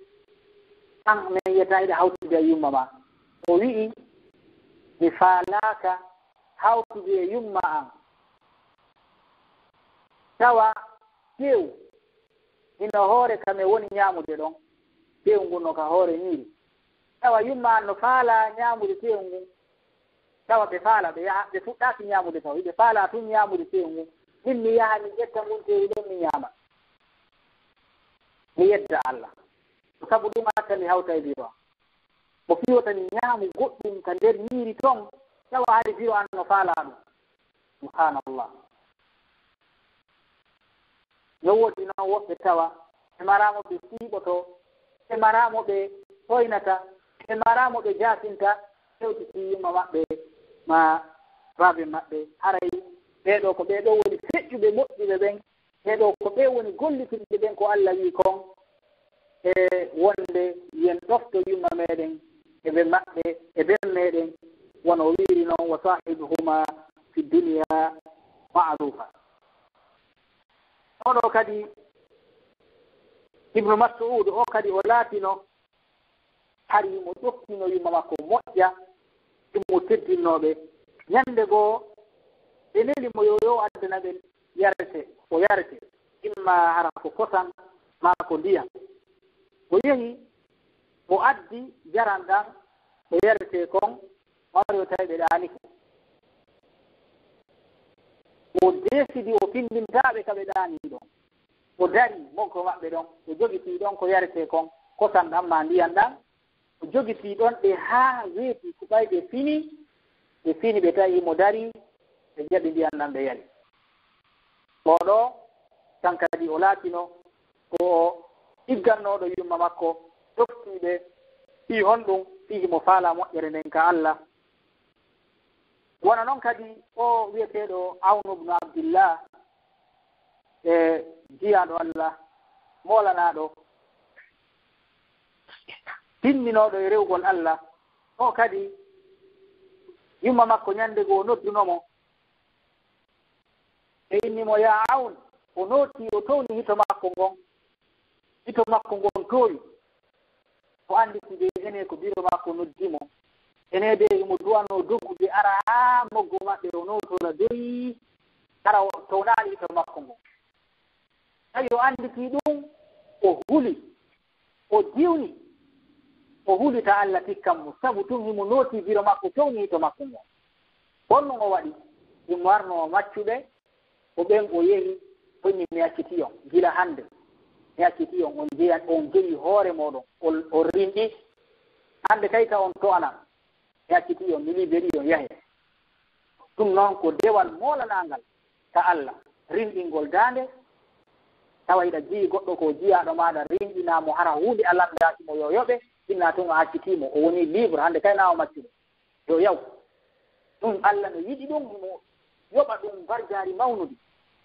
an min yiyata yiɗa hawtude e yumma ma o wi'i mi faalaka hawtude e yumma an tawa tew ino hoore kame woni ñaamude ɗon tew ngun no ka hoore ñiiri tawa yumma an no faala ñaamude tew ngun tawa ɓe faala ɓe yaha ɓe fuɗɗaki ñaamude taw ɓe faala tun ñaamude tew ngun min mi yaha mi ƴetta ngun tewi ɗon mi ñaama mi yedda Allah sabu ɗum atta mi hawta e biro mo fiwata mi ñaamu goɗɗum ka nder ñiiri ton tawa haade biro an no faala ɗum subhanallah yowodi noon woɓɓe tawa ɓe maramo ɓe siiɓoto ɓe maramo ɓe hoynata ɓe maramo ɓe jasinta hewtiti yumma maɓɓe ma babe maɓɓe haray ɓeeɗo ko ɓeeɗo woni feƴƴuɓe moƴƴuɓe ɓen ɓeeɗo ko ɓe woni gollitinɓe ɓen ko Allah wi kon e wonde yen ɗofto yumma meɗen eɓe maɓɓe e ɓen meɗen wono wiiri noon wa sahibuhuma fi dunia ma'rufa oɗo kadi ibnu mas'ud o kadi o laatino hari mo ƴoftino yumma makko moƴƴa ɗummo teddinnoɓe ñande goo ɓe nelimo yo addana ɓe yarete o yarete imma hara ko kosan ma ko ndiyam o yehi o addi jaran ɗan o yarete kon wari o tawi ɓe ɗaanike o desidi o findintaɓe ka ɓe ɗaani ɗon o dari moggo maɓɓe ɗon o jogiti ɗon ko yarete kon kosan ɗan ma ndiyan ɗan o jogiti ɗon ɗe haa weeti ko ɓay ɓe fini ɓe tawi mo dari ɓe jaɓi ndiyan ɗan ɓe yari oɗo tan kadi o laatino ko iggannoɗo yumma makko ɗoftiɓe fii honɗum fihi mo faala moƴƴere nden ka Allah wona noon kadi o wiyeteɗo Awnu bnu Abdillah e jiyaɗo Allah molanaɗo timminoɗo e rewgol Allah o kadi yumma makko ñande goo noddunomo e innimo ya Awn o nooti o towni hito makko ngon tooyi o anditi ɓe ene ko biro makko noddimo ene de mo duwano doggude ara ha moggo maɓɓe o notola doyi ara townaali hito makko ngon tawi o anditi ɗum o huli o diwni o hulita Allah tikkan mo sabu tun himo nooti biro makko towni hito makko ngon honno o waɗi ɗum warno maccuɓe o ɓen o yehi onni mi acciti on gila hannde mi acciti on on jeyi hoore moɗon o rinɗi hannde kay ka on to'anan mi acciti on mi liberi on yahe ɗum noon ko dewal molanangal ka Allah rinɗingol dande tawa iɗa jeyi goɗɗo ko jiyaɗo maɗa rinɗinamo hara hunde a lamdakimo yo yoɓe inna tun o accitimo o woni libre hannde kay nawa maccuɗo yo yaw ɗum Allah no yiɗi ɗum himo yoɓa ɗum barjari mawnude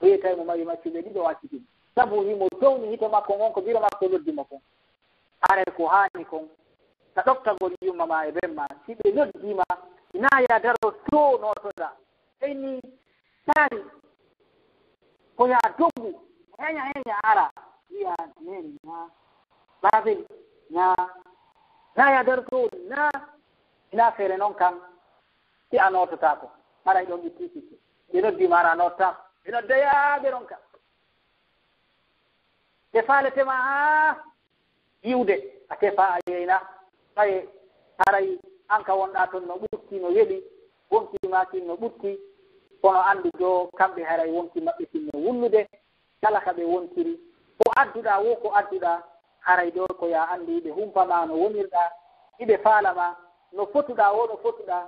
o yeytay mo mari maccuɓe ɗiɗo o accitimo sabu himo towni hito makko ngon ko biro makko noddimo kon are ko haani kon ta ɗoftagol yumma ma e ɓen ma si ɓe noddima ina ya daro to notoɗa eyni taari ko ya doggu heña ara wiya neni na babel na ya daro to na ina feere noon kam si a nototako aray ɗon itti sikke ɓe noddima ara nottako ɓe noddayaɓe ɗon kam te faaletema ha yiwde a tefa a yeyna ɓaye haray an ka wonɗa toon no ɓurti no yeɗi wontimakin no ɓurti kono andu jo kamɓe haray wonti maɓɓe tinno wullude kala ka ɓe wontiri ko adduɗa wo ko adduɗa haray ɗo ko ya andu yiɓe humpama no wonirɗa yiɓe faalama no fotuɗa wo no fotuɗa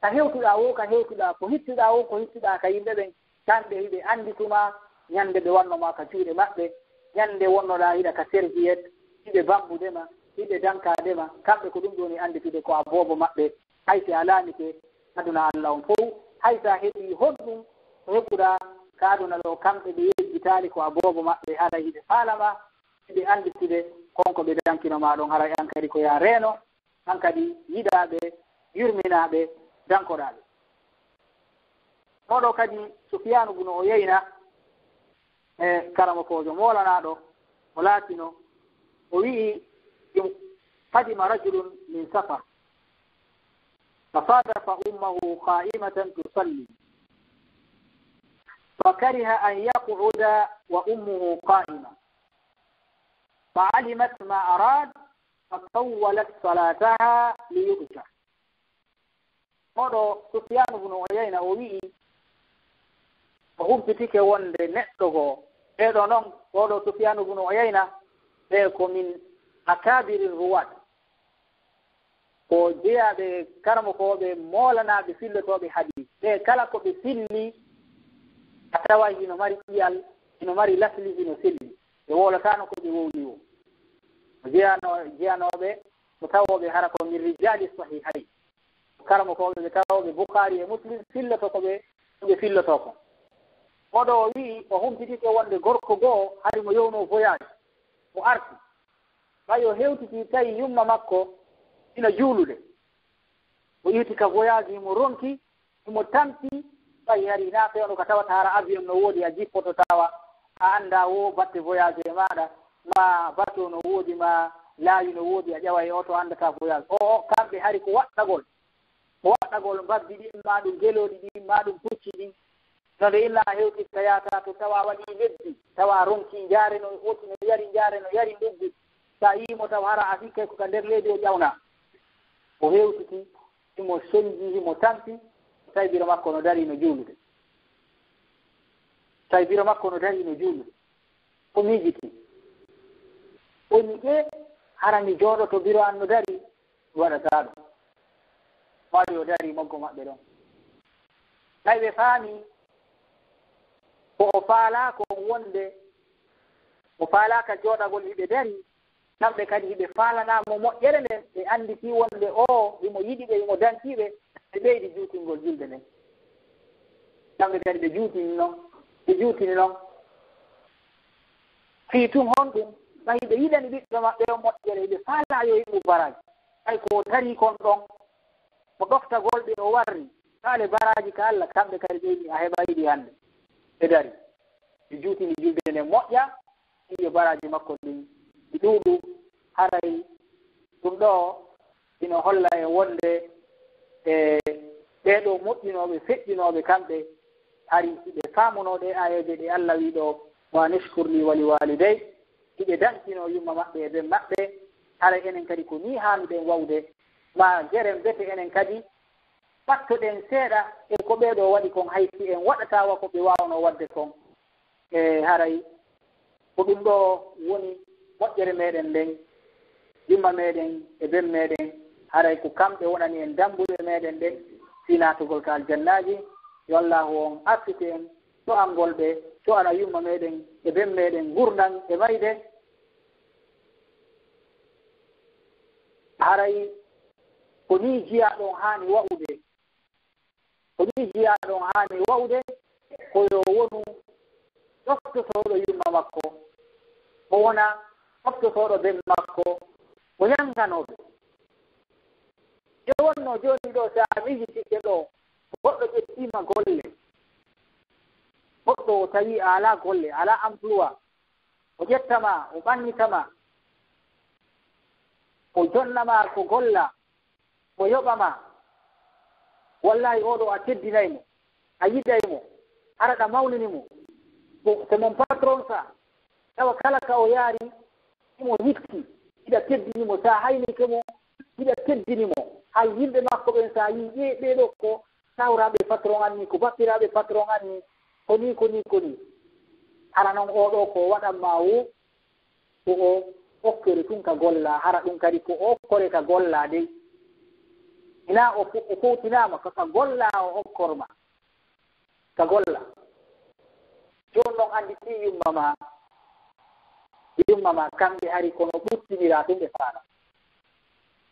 ka hewtuɗa wo ka hewtuɗa ko hittuɗa wo ko hittuɗa ka yimɓe ɓen kamɓe hiɓe andituma ñande ɓe wannoma ka juuɗe maɓɓe ñande wonnoɗa hiɗa ka serviette hiɓe bambudema hiɓe dankadema kamɓe ko ɗum ɗoni anditude ko a boobo maɓɓe haysi a laamike aduna Allah on fof haysa heɓi honɗum ko heɓuɗa ka aduna ɗo kamɓe ɓe yejjitali ko a boobo maɓɓe haɗa hiɓe faalama hiɓe anditude konko ɓe dankinoma ɗon haray an kadi ko ya reeno an kadi yiɗaɓe yurminaɓe dankoɗaɓe oɗo kadi Sufyanu bnu Uyayna e karamo kojo molanaɗo o laatino o wi'i qadima rajulun min safar فصادف أمه قائمة تصلي فكره أن يقعد وأمه قائمة فعلمت ما أراد فطولت صلاتها ليؤجر oɗo Sufyanu bnu Uyayna o wi'i o humpitike wonde neɗɗo goo ɓeɗo noon oɗo Sufyanu bnu Uyayna ɓe ko min akabiri ruwat ko jeyaɓe karmo koɓe molanaɓe fillotoɓe hadis ɓe kala ko ɓe filli a tawa hino mari ƴiyal hino mari lasli hino selli ɓe wolotano ko ɓe wowli o jeyanoɓe ko tawoɓe hara ko min rijali sahihay karamo koɓe ɓe tawoɓe Bukhari e Muslim filloto koɓe filloto ko oɗo o wii o humtitike wonde gorko goo hari mo yowno voyage mo arti ɓay o hewtiti tawi yumma makko ina juulude o iwti ka voyage imo ronki imo tampi ɓay hari na fewno ko tawata hara avion no woodi a jippoto tawa a annda wo batte voyage e maɗa ma bateau no woodi ma laawi no woodi a ƴawa e oto anndata voyage o kamɓe hari ko waɗɗagol mbabbi ɗin ma ɗum geloɗi ɗin ma ɗum pucci ɗin no nde illa hewtitta yata to tawa waɗi leddi tawa ronki jaare no oti no yari nduggu sa yimo taw hara a fikkay ko ka nder leydi o ƴawna o hewtiti imo soñji imo tampi tawi biro makko no dari no juulude o miijiti o mi ƴe hara mi jooɗoto biro an no dari waɗata ɗum waɗi o dari moggo maɓɓe ɗon tawi ɓe faami ko o faalako wonde o faalaka jooɗagol hiɓe dari kamɓe kadi hiɓe faalanamo moƴƴere nden ɓe anditi wonde o imo yiɗi ɓe imo dantiɓe ɓe ɓeydi juutingol julde nden kamɓe kadi ɓe juutini noon fii tum honɗum ɓay ɓe yiɗani ɓiɓɓe maɓɓe o moƴƴere hiɓe faala yo yiɓɓu baraji ɓay ko tari kon ɗon ko ɗoftagol ɓe o warri faale baraji ka Allah kamɓe kadi ɓeydi a heɓa yiɗi hannde ɓe dari ɓe juutini julde nden moƴƴa ɗiɗo baraji makko ɗin ɗi ɗuuɗu haray ɗum ɗo ino holla e wonde e ɓeeɗo moƴƴinooɓe feƴƴinooɓe kamɓe hari hiɓe faamunoɗe ayeje ɗe Allah wiɗo wa nashkurli wali walidey hiɓe dancino yumma maɓɓe e ɓen maɓɓe hara enen kadi ko ni haanuɗen wawde ma geren bete enen kadi ɓattoɗen seeɗa e ko ɓeeɗo waɗi kon haysi en waɗatawa ko ɓe wawno wadde kon e haray ko ɗum ɗo woni moƴƴere meɗen nden yumma meɗen e ɓen meɗen haray ko kamɓe wonani en dambuɓe meɗen ɗen fi natugol ka aljannaji yo allahu on assite en to angol ɓe to ana yumma meɗen e ɓen meɗen gurdan e mayde haray ko ni jiyaɗon haani wa'ude koyo wonu ɗoftotoɗo yumma makko o wona ɗoftotoɗo ɓen makko o yanganoɓe e wonno joni ɗo sa mijitiɓe ɗo goɗɗo ƴettima golle goɗɗo o tawi a ala golle ala emploi o ƴettama o ɓannitama o jonnama ko golla o yoɓama wallahi oɗo a teddinaymo a yiɗaymo araɗa mawninimo so mon patron sa tawa kala ka o yaari imo yikki hiɗa teddinimo sa haynike mo hiɗa teddinimo hay yimɓe makko ɓen sa yi ɓeɗo ko sawraɓe patron anni ko bappiraɓe patron anni koni hara noon oɗo ko waɗanma wo ko o okkere tun ka golla hara ɗum kadi ko okkore ka golla dey ina o fowtinama ka golla o okkorma ka golla joni noon anditi yumma ma kamɓe ari kono ɓuttinira tun ɓe faala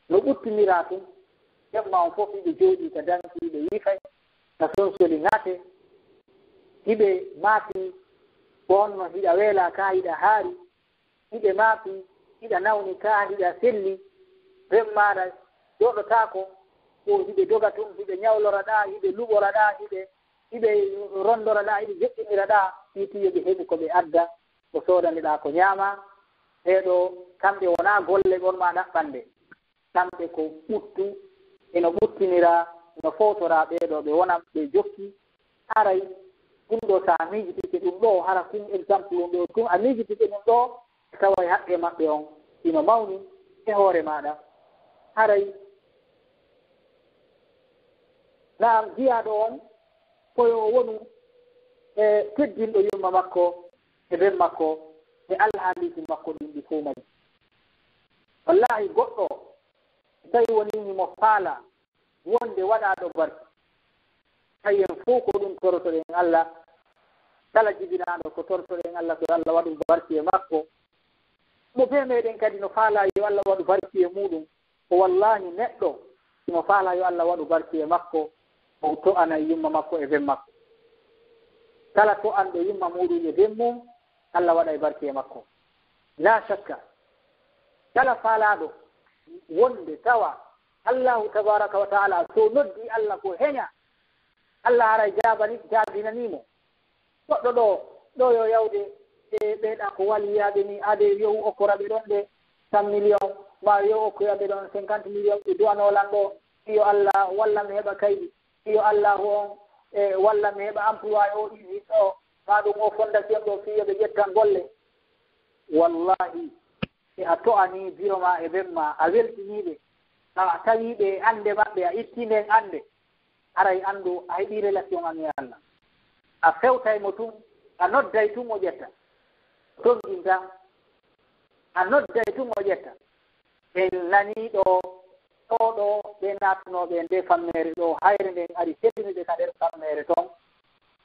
no ɓuttinira tun ƴemma on fof hiɓe jooɗi ka danki hiɓe yifay ka sonsoli ŋate hiɓe maafi ko onno hiɗa weela ka hiɗa haari hiɓe maafi hiɗa nawni ka hiɗa selli ren maɗa joɗotako ko hiɓe doga tun hiɓe ñawlora ɗa hiɓe luɓora ɗa hiɓe rondora ɗa hiɓe jeɗɗinira ɗa fiiti yoɓe heɓi ko ɓe adda ko sodaniɗa ko ñaama ɓeɗo kamɓe wona golle ɓon ma ɗaɓɓande kamɓe ko ɓuttu eno ɓuttinira no fowtora ɓeɗo ɓe wona ɓe jokki haray ɗum ɗo sa miijitike ɗum ɗo hara kum exemple ɗum ɗo tum a miijitike ɗum ɗo tawa haqqe maɓɓe on ino mawni e hoore maɗa haray naam jiyaɗo on koyo wonu e teddinɗo yumma makko e ɓen makko e alhaaliji makko ɗum ɗi fof mari wallahi goɗɗo tawi wonimo faala wonde waɗaɗo barki tawi en fof ko ɗum torotoɗen Allah kala jibinaɗo ko tortoɗen Allah ko Allah waɗu barki e makko mo be meɗen kadi no faala yo Allah waɗu barki e muɗum ko wallahi neɗɗo mo faala yo Allah waɗu barki e makko o to ana yimma makko e ben makko kala to anɗo yimma muɗum e ben mum Allah waɗa e barki e makko la shakka kala faalaɗo wonde tawa Allahu tabaraka wa taala so noddi Allah ko heña Allah haray jaabinanimo goɗɗo ɗo yo yawde e ɓeeɗa ko waliyaɓe ni ade yow okkoraɓe ɗon ɓe 100 million ma yo okkoyaɓe ɗon 50 million ɓe duwanolan ɗo iyo Allah walla mi heɓa kayɗi iyo Allah on e walla mi heɓa emploi o ɗi ɗo ma ɗum o fondation ɗo fiyo ɓe ƴettan golle wallahi e a to'ani biro ma e ɓen ma a weltiniɓe a tawiɓe ande maɓɓe a ittinen ande aray anndu a heɓi relation an e Allah a fewtay mo tum a nodday tum o ƴetta tongin tan a nodday tum o ƴetta en nani ɗo ɓe nattunoɓe nde fammere ɗo hayre nden ari seddiniɓe ka nder fammere toon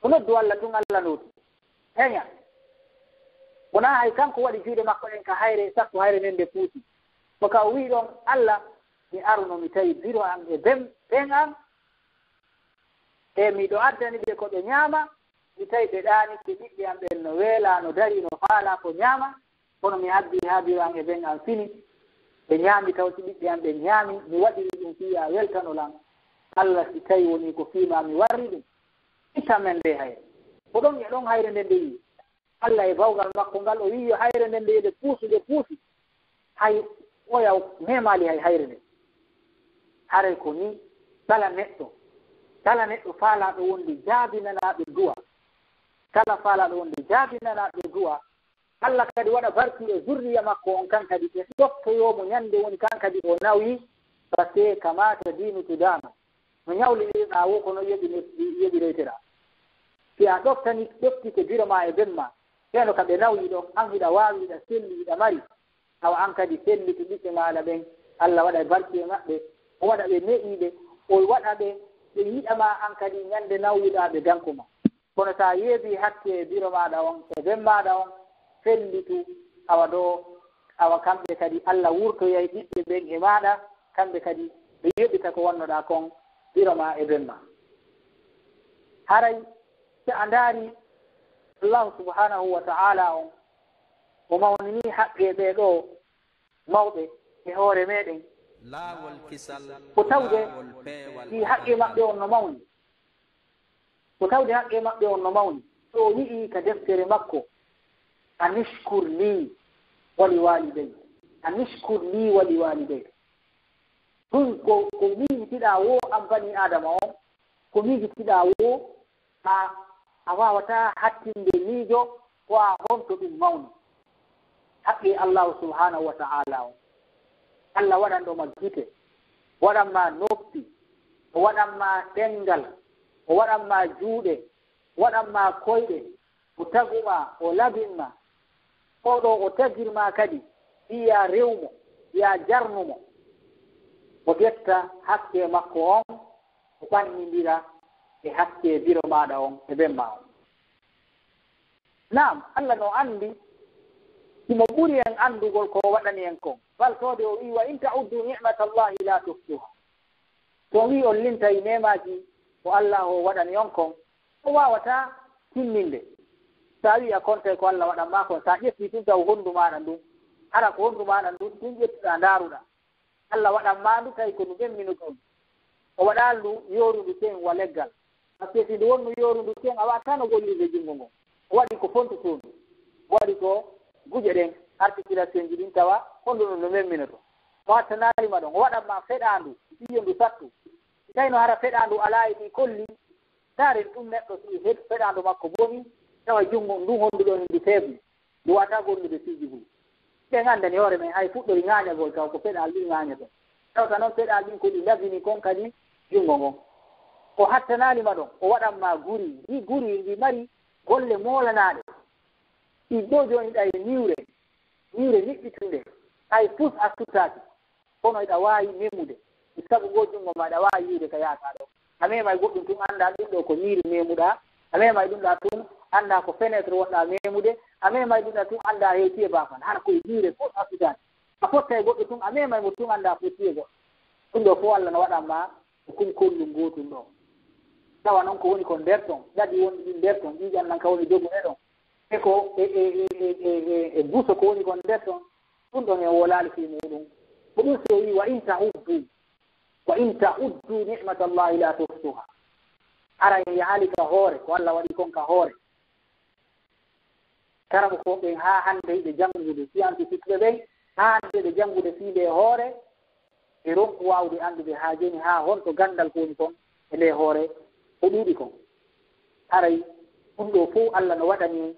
o noddu Allah tun Allah noti heña wona hay kanko waɗi juuɗe makko en ka hayre sakko hayre nden nde puuti ko ka o wi ɗon Allah mi aruno mi tawi biro am e ɓen am e miɗo addani ɓe ko ɓe ñaama mi tawi ɓe ɗaani ɓe ɓiɓɓe am ɓen no weela no dari no faala ko ñaama kono mi haddi haa biro am e ɓen am fini ɓe ñaami tawti ɓiɓɓe am ɓe ñaami mi waɗiri ɗum fiya weltanolan Allah si tawi woni ko fiima mi warri ɗum itta men nde hayre ko ɗon e ɗon hayre nde nde yi Allah e bawgal makko ngal o wi yo hayre nde nde ɗe puusi hay oya memali hay hayre nde haray ko ni kala neɗɗo faalaɗo wonde jaabinanaɓe duwa kala faalaɗo wonde jaabinanaɓe duwa Allah kadi waɗa barki e zurriya makko on kan kadi ɓe ɗoftoyomo ñande woni kan kadi o nawi par ce que kamata dinu tudano no ñawliɗirɗa wo kono yeɓireyteɗa si a ɗoftike biro ma e ben ma keno ka ɓe nawyi ɗon an hiɗa waawi hiɗa selli hiɗa mari tawa an kadi selliti ɓiɓɓe maɗa ɓen Allah waɗa barki e maɓɓe o waɗa ɓe ne'iɓe o waɗa ɓe yiɗama an kadi ñande nawyiɗa ɓe danko ma kono sa yeebi hakke e biro maɗa on e ben maɗa on fellitu awa kamɓe kadi Allah wurtoyay ɓiɓɓe ɓen e maɗa kamɓe kadi ɓe yoɓita ko wonnoɗa kon biro ma e ben ma haray so a ndaari Allahu subhanahu wa ta'ala on o mawnini haqqe ɓe ɗo mawɓe e hoore meɗen ko tawde si haqqe maɓɓe on no mawni so wi'i ka deftere makko anishkur li wali walidey ɗum ko miijitiɗa wo an bani adama on ko miijitiɗa wo a wawata hattinde miijo ko a honto ɗum mawni haqqi Allahu subhanahu wa ta'ala on Allah waɗanɗoma gite waɗanma noppi o waɗanma ɗengal o waɗanma juuɗe waɗanma koyɗe o taguma o labinma oɗo o tagirma kadi iya rewmo ya jarnumo o ƴetta hakke makko on o ɓannidira e hakke biro maɗa on e ɓen ma on naam Allah no andi simo ɓuri en andugol ko waɗani en kon faltode o wi wa in ta'uddu ni'matallahi la tuhsuha to wi on lintay nemaji ko Allah o waɗani on kon o wawata timminde sa wi a kontay ko Allah waɗanma kon sa ƴetti tun taw honndu maɗa ndun hara ko honndu maɗa ndun tun ƴettuɗa ndaaruɗa Allah waɗanma ndu tawi ko ndu ɓemmino ɗum o waɗa ndu yorudu ten wa leggal par ce que si ndu wonno yorudu ten a watta no gollirde junngo ngon o waɗi ko fontotondu o waɗi ko guje ɗen articulation ji ɗin tawa honndu ɗum no memminoto o wattanarima ɗon o waɗanma feɗandu ɓiyo ndu sattu tawino hara feɗandu ala e ɗi kolli taren ɗum neɗɗo si feɗandu makko bomi tawa junngo ndun honnduɗon ndu faible ndu wata gollude siji fu ɓen anndani hoore men hay fuɗɗori ŋaañagol taw ko feɗal ɗin ŋaañaton tawta noon feɗal ɗin ko ɗi labini kon kadi junngo ngon o hattanalima ɗon o waɗanma guri ndi mari golle moolanaɗe ɗi ɗo joni ɗa e niwre niɓɓitunde hay pus a suttaki kono ɗa wawi memude sabu go junngo ma ɗa wawi yiide ka yaata ɗo a memay goɗɗum tun annda ɗum ɗo ko ñiiri memuɗa a memay ɗum ɗa tun anda ko fenêtre wonɗa memude a memay ɗum tun anda heeti e bafan hana koye jiire fof asudani a fotta e goɗɗo tun a memay mo tun anda fotti e goɗɗo ɗum ɗo fof Allah no waɗanma kumkollu gotum ɗo tawa noon ko woni ko nder ton ɗaɗi woni ɗi nder ton ƴiƴan nan ka woni joguɗe ɗon e ko e buso ko woni kon nder ton ɗum ɗon e wolali fi muɗum ko ɗum so wi wa in ta'uddu ni'matallahi la tuhsuha ara en yahali ka hoore ko Allah waɗi kon ka hoore karamo ko ɓen ha hande ɓe janngude scientifique ɓe ɓen ha hande ɓe janngude fiide e hoore e ronku wawde andude ha joni ha honto gandal ko woni kon e nde hoore ko ɗuuɗi kon aray ɗum ɗo fof Allah no waɗani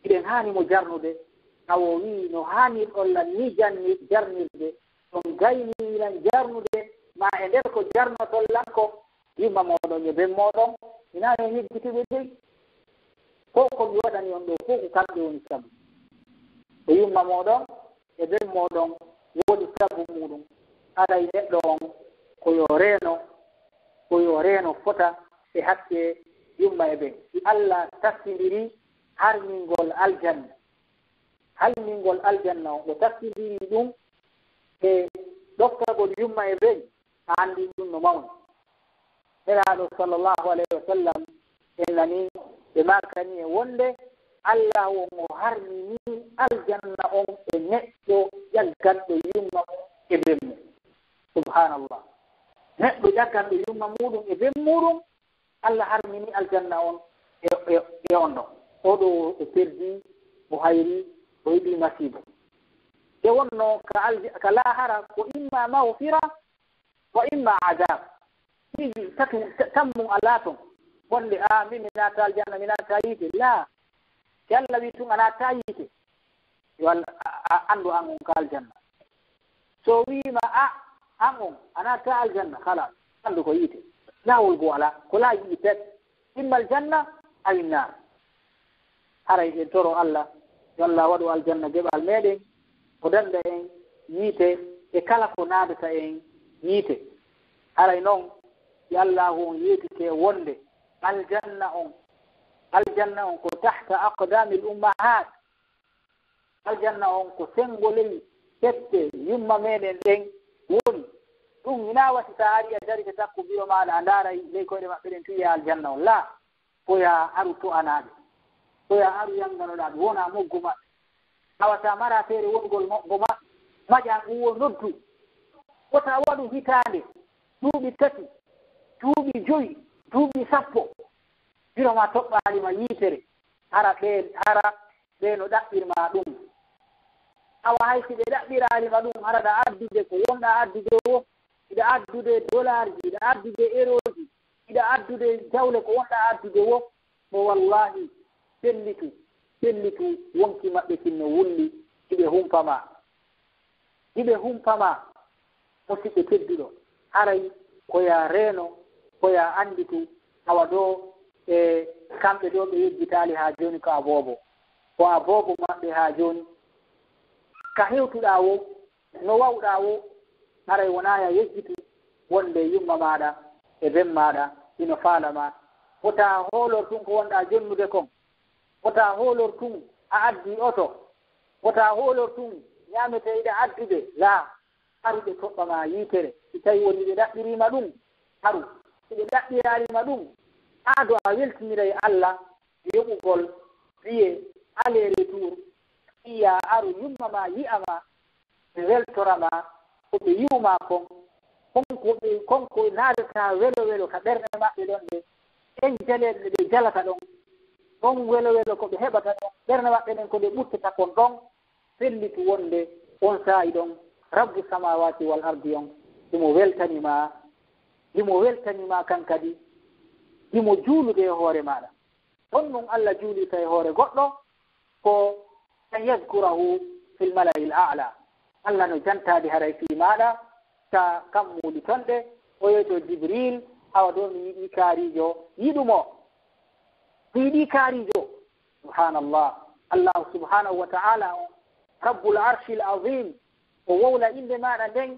iɗen haani mo jarnude awo wi no haani ɗollan ni jarnirde ɗon gayniran jarnude ma e nder ko jarnotollan ko yimma moɗon e ben moɗon ina hen heggitiɓe dey fof komi waɗani on ɗo fof ko kamɓe woni sabu e yimma moɗon e ben moɗon woni sabu muɗum aray neɗɗo on koyo reeno fota e hakke yumma e ɓen si Allah taskidiri harmingol aljanna on o taskidiri ɗum e ɗoftagol yumma e ɓen a anndi ɗum no mawni neraɗo sallllahu alayhi wa sallam en nani ɓe makani e wonde Allah won o harmini aljanna on e neɗɗo ƴagganɗo yumma e ɓen mum subhanallah neɗɗo ƴagganɗo yumma muɗum e ɓen muɗum Allah harmini aljanna on e on ɗon oɗo o perdi o hayri o yiɗi masibo e wonno ka lahara ko imma mawfira wa imma adab ɗiɗi tammum ala ton wonde min mi naata aljanna mi naata yiite la si Allah wi tun a naata yiite yo anndu an on ka aljanna so wima an on a naata aljanna halas anndu ko yiite lawol go ala ko laa yiɗi pet imma aljanna aw innar haray en toro Allah yo Allah waɗu aljanna geɓal meɗen o danda en yiite e kala ko naadata en yiite haray noon si allahu on yeetike wonde aljanna on ko tahta aqdami l ummahat aljanna on ko sengoley tette yumma meɗen ɗen woni ɗum ina wati sa ari a darike takko biro maɗa a ndaaray ley koyɗe maɓɓe ɗen tuya aljanna on la koya aru to anaɓe koya aru yannganoɗaɓe wona moggo maɓɓe awata mara feere wongol moggo ma maƴa uwo noddu wota waɗu hitande duuɓi 3 duuɓi 5 duuɓi 10 biro ma toɓɓanima yiitere hara ɓe no ɗaɓɓirma ɗum awa hay si ɓe ɗaɓɓiranima ɗum haraɗa addude ko wonɗa addude wo iɗa addude dollar ji iɗa addude euro ji iɗa addude jawle ko wonɗa addude wo mo wallahi sellitu wonki maɓɓe tinno wulli hiɓe humpama musiɓɓe tedduɗo haray koya reeno koya anditu awa ɗo e kamɓe ɗo ɓe yejjitali ha joni ko abobo maɓɓe ha joni ka hewtuɗa wo no wawɗa wo haray wonaya yejjitu wonde yumma maɗa e ben maɗa ino faalama wota hoolor tun ko wonɗa jonnude kon wota hoolor tun a addi oto wota hoolor tun ñameteɗe addude la haru ɓe toɓɓama yitere si tawi woni ɓe ɗaɓɓirima ɗum haru si ɓe ɗaɓɓirarima ɗum aado a weltinira e Allah yoɓugol wiye aller retour iya aru yumma ma yi'ama ɓe weltorama ko ɓe yiwma konko naadata welo ka ɓernde maɓɓe ɗon ɗe en jaleɗe ɗe jalata ɗon ɗon welo ko ɓe heɓata ɗon ɓernde maɓɓe ɗen ko ɗe ɓuttata kon ɗon fellitu wonde on saayi ɗon rabbu samawati wal ardi on imo weltanima kan kadi imo juulude e hoore maɗa ɗon ɗum Allah juulita e hoore goɗɗo ko an yadkurahu fil mala'il a'la Allah no jantade haray fi maɗa ta kam muuli tonɗe o yeto Jibril awa ɗo mi yiɗi kaarijo yiɗumo mi yiɗi kaarijo subhanallah Allah subhanahu wa ta'ala o rabbul arshil azim o wowla inde maɗa nden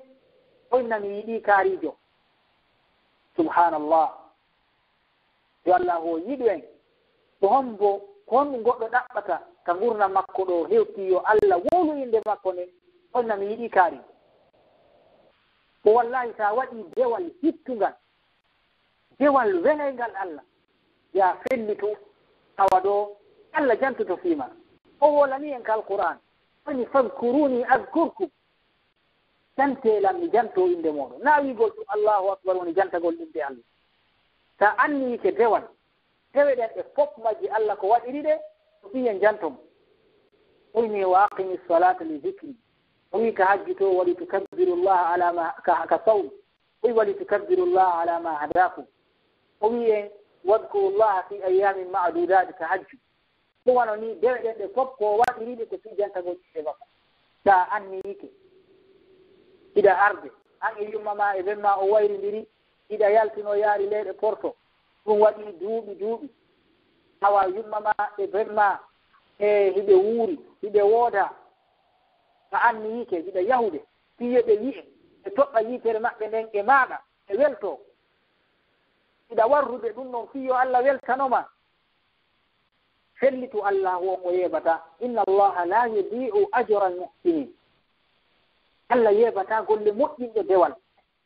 oyna mi yiɗi kaarijo subhanallah yo Allah o yiɗu en ko hombo kon goɗɗo ɗaɓɓata ka gurdam makko ɗo hewti yo Allah wowlu inde makko ne onna mi yiɗi kaari ko wallahi sa waɗi dewal hittungal dewal weleygal Allah ya fellitu tawa ɗo Allah jantuto fiima o wolani en ka alquran woni fadkuruni adkurkum jantelam mi janto inde moɗon na wigol ɗum Allahu akbar woni jantagol inde Allah sa anni ke dewal dewe ɗen e fof majji Allah ko waɗiri ɗe o ɓiyen jantom oyni wa aqimi salata li dicri o wi ka hajji to waɗi tukabbiru llah ala ma ka sawm oyi waɗi tukabbiru llah ala ma hadakum o wi en wadkuru llaha fi ayamin ma'dudati ka hajju ɗum wano ni dewe ɗen ɗe fof ko waɗiriɗe ko fi jantagol inde makko sa anni yike iɗa arde an e yumma ma e ɓen ma o wayrindiri iɗa yaltino yaari leyɗe porto ɗum waɗi duuɓi tawa yumma ma e ɓen ma e hiɓe wuuri hiɓe wooda ka anni yike hiɗa yahude fiye ɓe yi'e ɓe toɓɓa yitere maɓɓe nden e maaɗa e welto iɗa warrude ɗum ɗon fiyo Allah weltanoma fellitu Allah won o yeɓata inna allaha la yudi'u ajra almuhsinin Allah yeɓata golle moƴƴinɗo dewal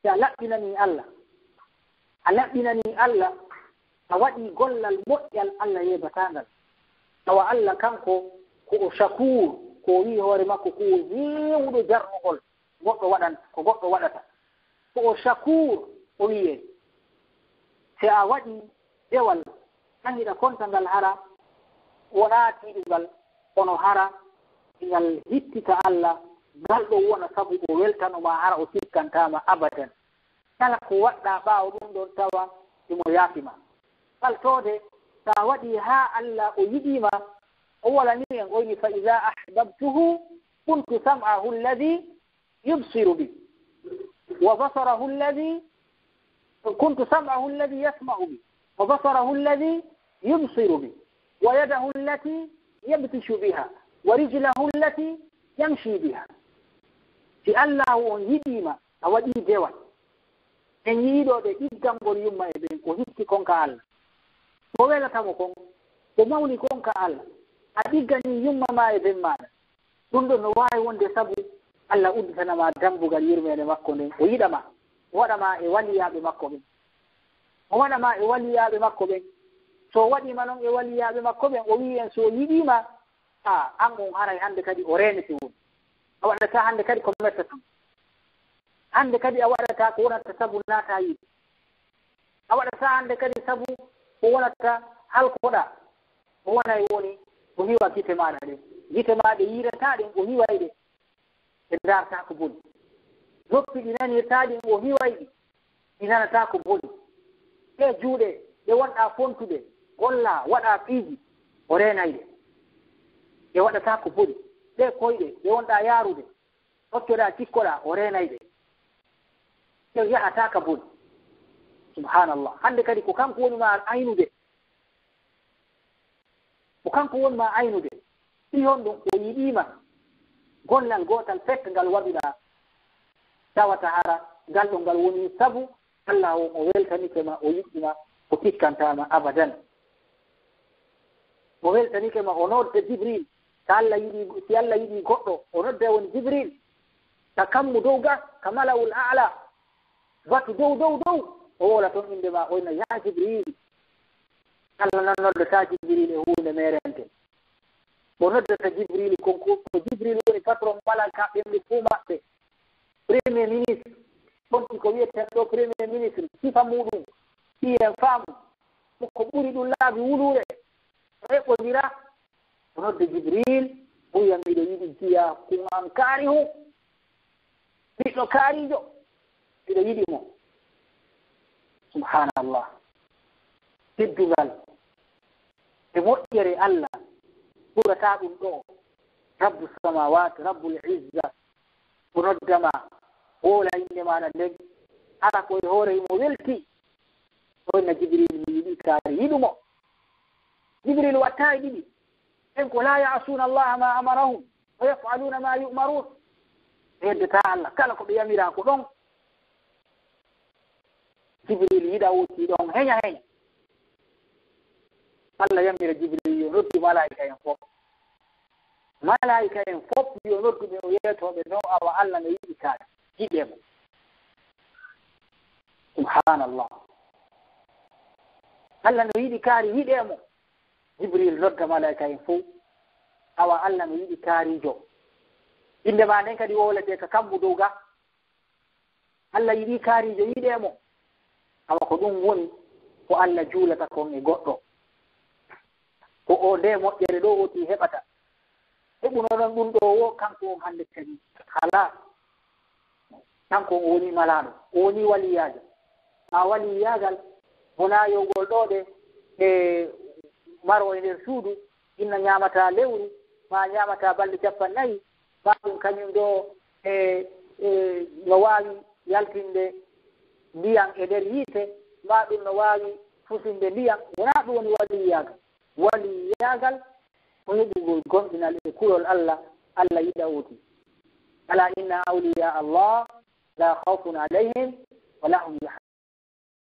si a laɓɓinani Allah a waɗi gollal moƴƴal Allah yeɓatangal tawa Allah kanko ko o shakur ko wi hoore makko ko hewɗo jarnugol ko goɗɗo waɗata ko o shakur o wiye si a waɗi dewal tangiɗa kontangal hara wona tiiɗugal kono hara ngal hittita Allah ngal ɗo wona sabu o weltanoma hara o sikkantama abadan kala ko waɗɗa ɓaawo ɗum ɗon tawa imo yaafima kal toode sa waɗi ha Allah o yiɗima o walani en oyni fa ida ahbabtuhu kuntu sam'ahu alladi yubsiru bi wa basarahu alladi kuntu sam'ahu alladi yasma'u bi wa basarahu alladi yubsiru bi wa yadahu allati yabtishu biha wa rijlahu allati yamshi biha si Allah on yiɗima a waɗi dewal en yiiɗoɓe ɗiggangol yumma e ɓen ko hitti konka Allah ko welatamo kon ko mawni konka Allah a ɗiggani yumma ma e ɓen maɗa ɗum ɗo no wawi wonde sabu Allah udditanama dambugal yurmede makko nden o yiɗama o waɗama e waliyaɓe makko ɓen o waɗama e waliyaɓe makko ɓen so waɗima noon e waliyaɓe makko ɓen o wi en so yiɗima an on haray hande kadi o renete woni a waɗata hande kadi ko metta tan hande kadi a waɗata ko wonata sabu naata yiɗi a waɗata hande kadi sabu ko wonata halkoɗa o wonay woni o hiwa gite maɗa ɗen gite maɗe yirata ɗen o hiway ɗe ɓe darta ko boni noppi ɗi nanirta ɗin o hiway ɗi ɗi nanata ko boni ɗe juuɗe ɗe wonɗa fontude golla waɗa piiji o renayɗe ɗe waɗata ko boni ɗe koyɗe ɗe wonɗa yaarude hoccoɗa cikkoɗa o renayɗe ɗe yahata ka boni subhanallah hande kadi ko kanko woni ma aynude ko kanko woni ma aynude ɗi hon ɗum o yiɗima gollal gotal fekk ngal waɗuɗa tawata hara ngal ɗo ngal woni sabu Allah o weltanike ma o yiɗɗima o tikkantama abadan o weltanike ma o nodde Jibril si Allah yiɗi goɗɗo o nodde woni Jibril ka kammu dow gas ka malawul a'la batu dow o wola toon inde ma oyna ya Jibril Allah nan noddata Jibril e hunde merente o noddata Jibril konko Jibril woni patron malaka ɓemɗe fuu maɓɓe premier ministre ɗonti ko wiyeten ɗo premier ministre sifa muɗum ɓiyen faamu ko ɓuri ɗum laabi wulure o eɓɓodira o nodde Jibril o wiya miɗo yiɗi jiya kuman kaari hu ɓiɗɗo kaarijo miɗo yiɗi mo subhanallah teddugal e moƴƴere Allah ɓurata ɗum ɗo rabbu samawati rabbul izza o noddama wola inde maɗa nden ara koye hoore mo welti oyna Jibril mi yiɗi kaari yiɗumo Jibril watta e ɗiɗi en ko la ya'suna allaha ma amarahum wa yaf'aluna ma yu'marun yeddata Allah kala ko ɓe yamira ko ɗon Jibril yiɗa wuti ɗon heña Allah yamira Jibril yo noddi malaika en fof yo noddi ɓe o yeetoɓe no awa Allah no yiɗi kaari jiɗemo subhanallah Allah no yiɗi kaari yiɗemo Jibril nodda malaika en fof awa Allah no yiɗi kaarijo inde ma nden kadi wolete ka kambu dow ga Allah yiɗi kaarijo yiɗemo awa ko ɗum woni ko Allah juulata kon e goɗɗo ko o nde moƴƴere ɗo oti heɓata heɓuno noon ɗum ɗo wo kanko on hannde kadi halas kanko on woni malaaɗo o woni waliyaajo ma waliyaagal wona yowgol ɗo ɗe e maro e nder suudu inna ñaamata lewru ma ñaamata balɗe 40 ma ɗum kañum ɗo no waawi yaltinde ndiyan e nder yiite ma ɗum no waawi fusinde ndiyan wona ɗum woni waliyaagal ko heɓugol gonɗinal e kulol Allah yiɗa oti ala inna awliya Allah la khawfun alayhim wa lahum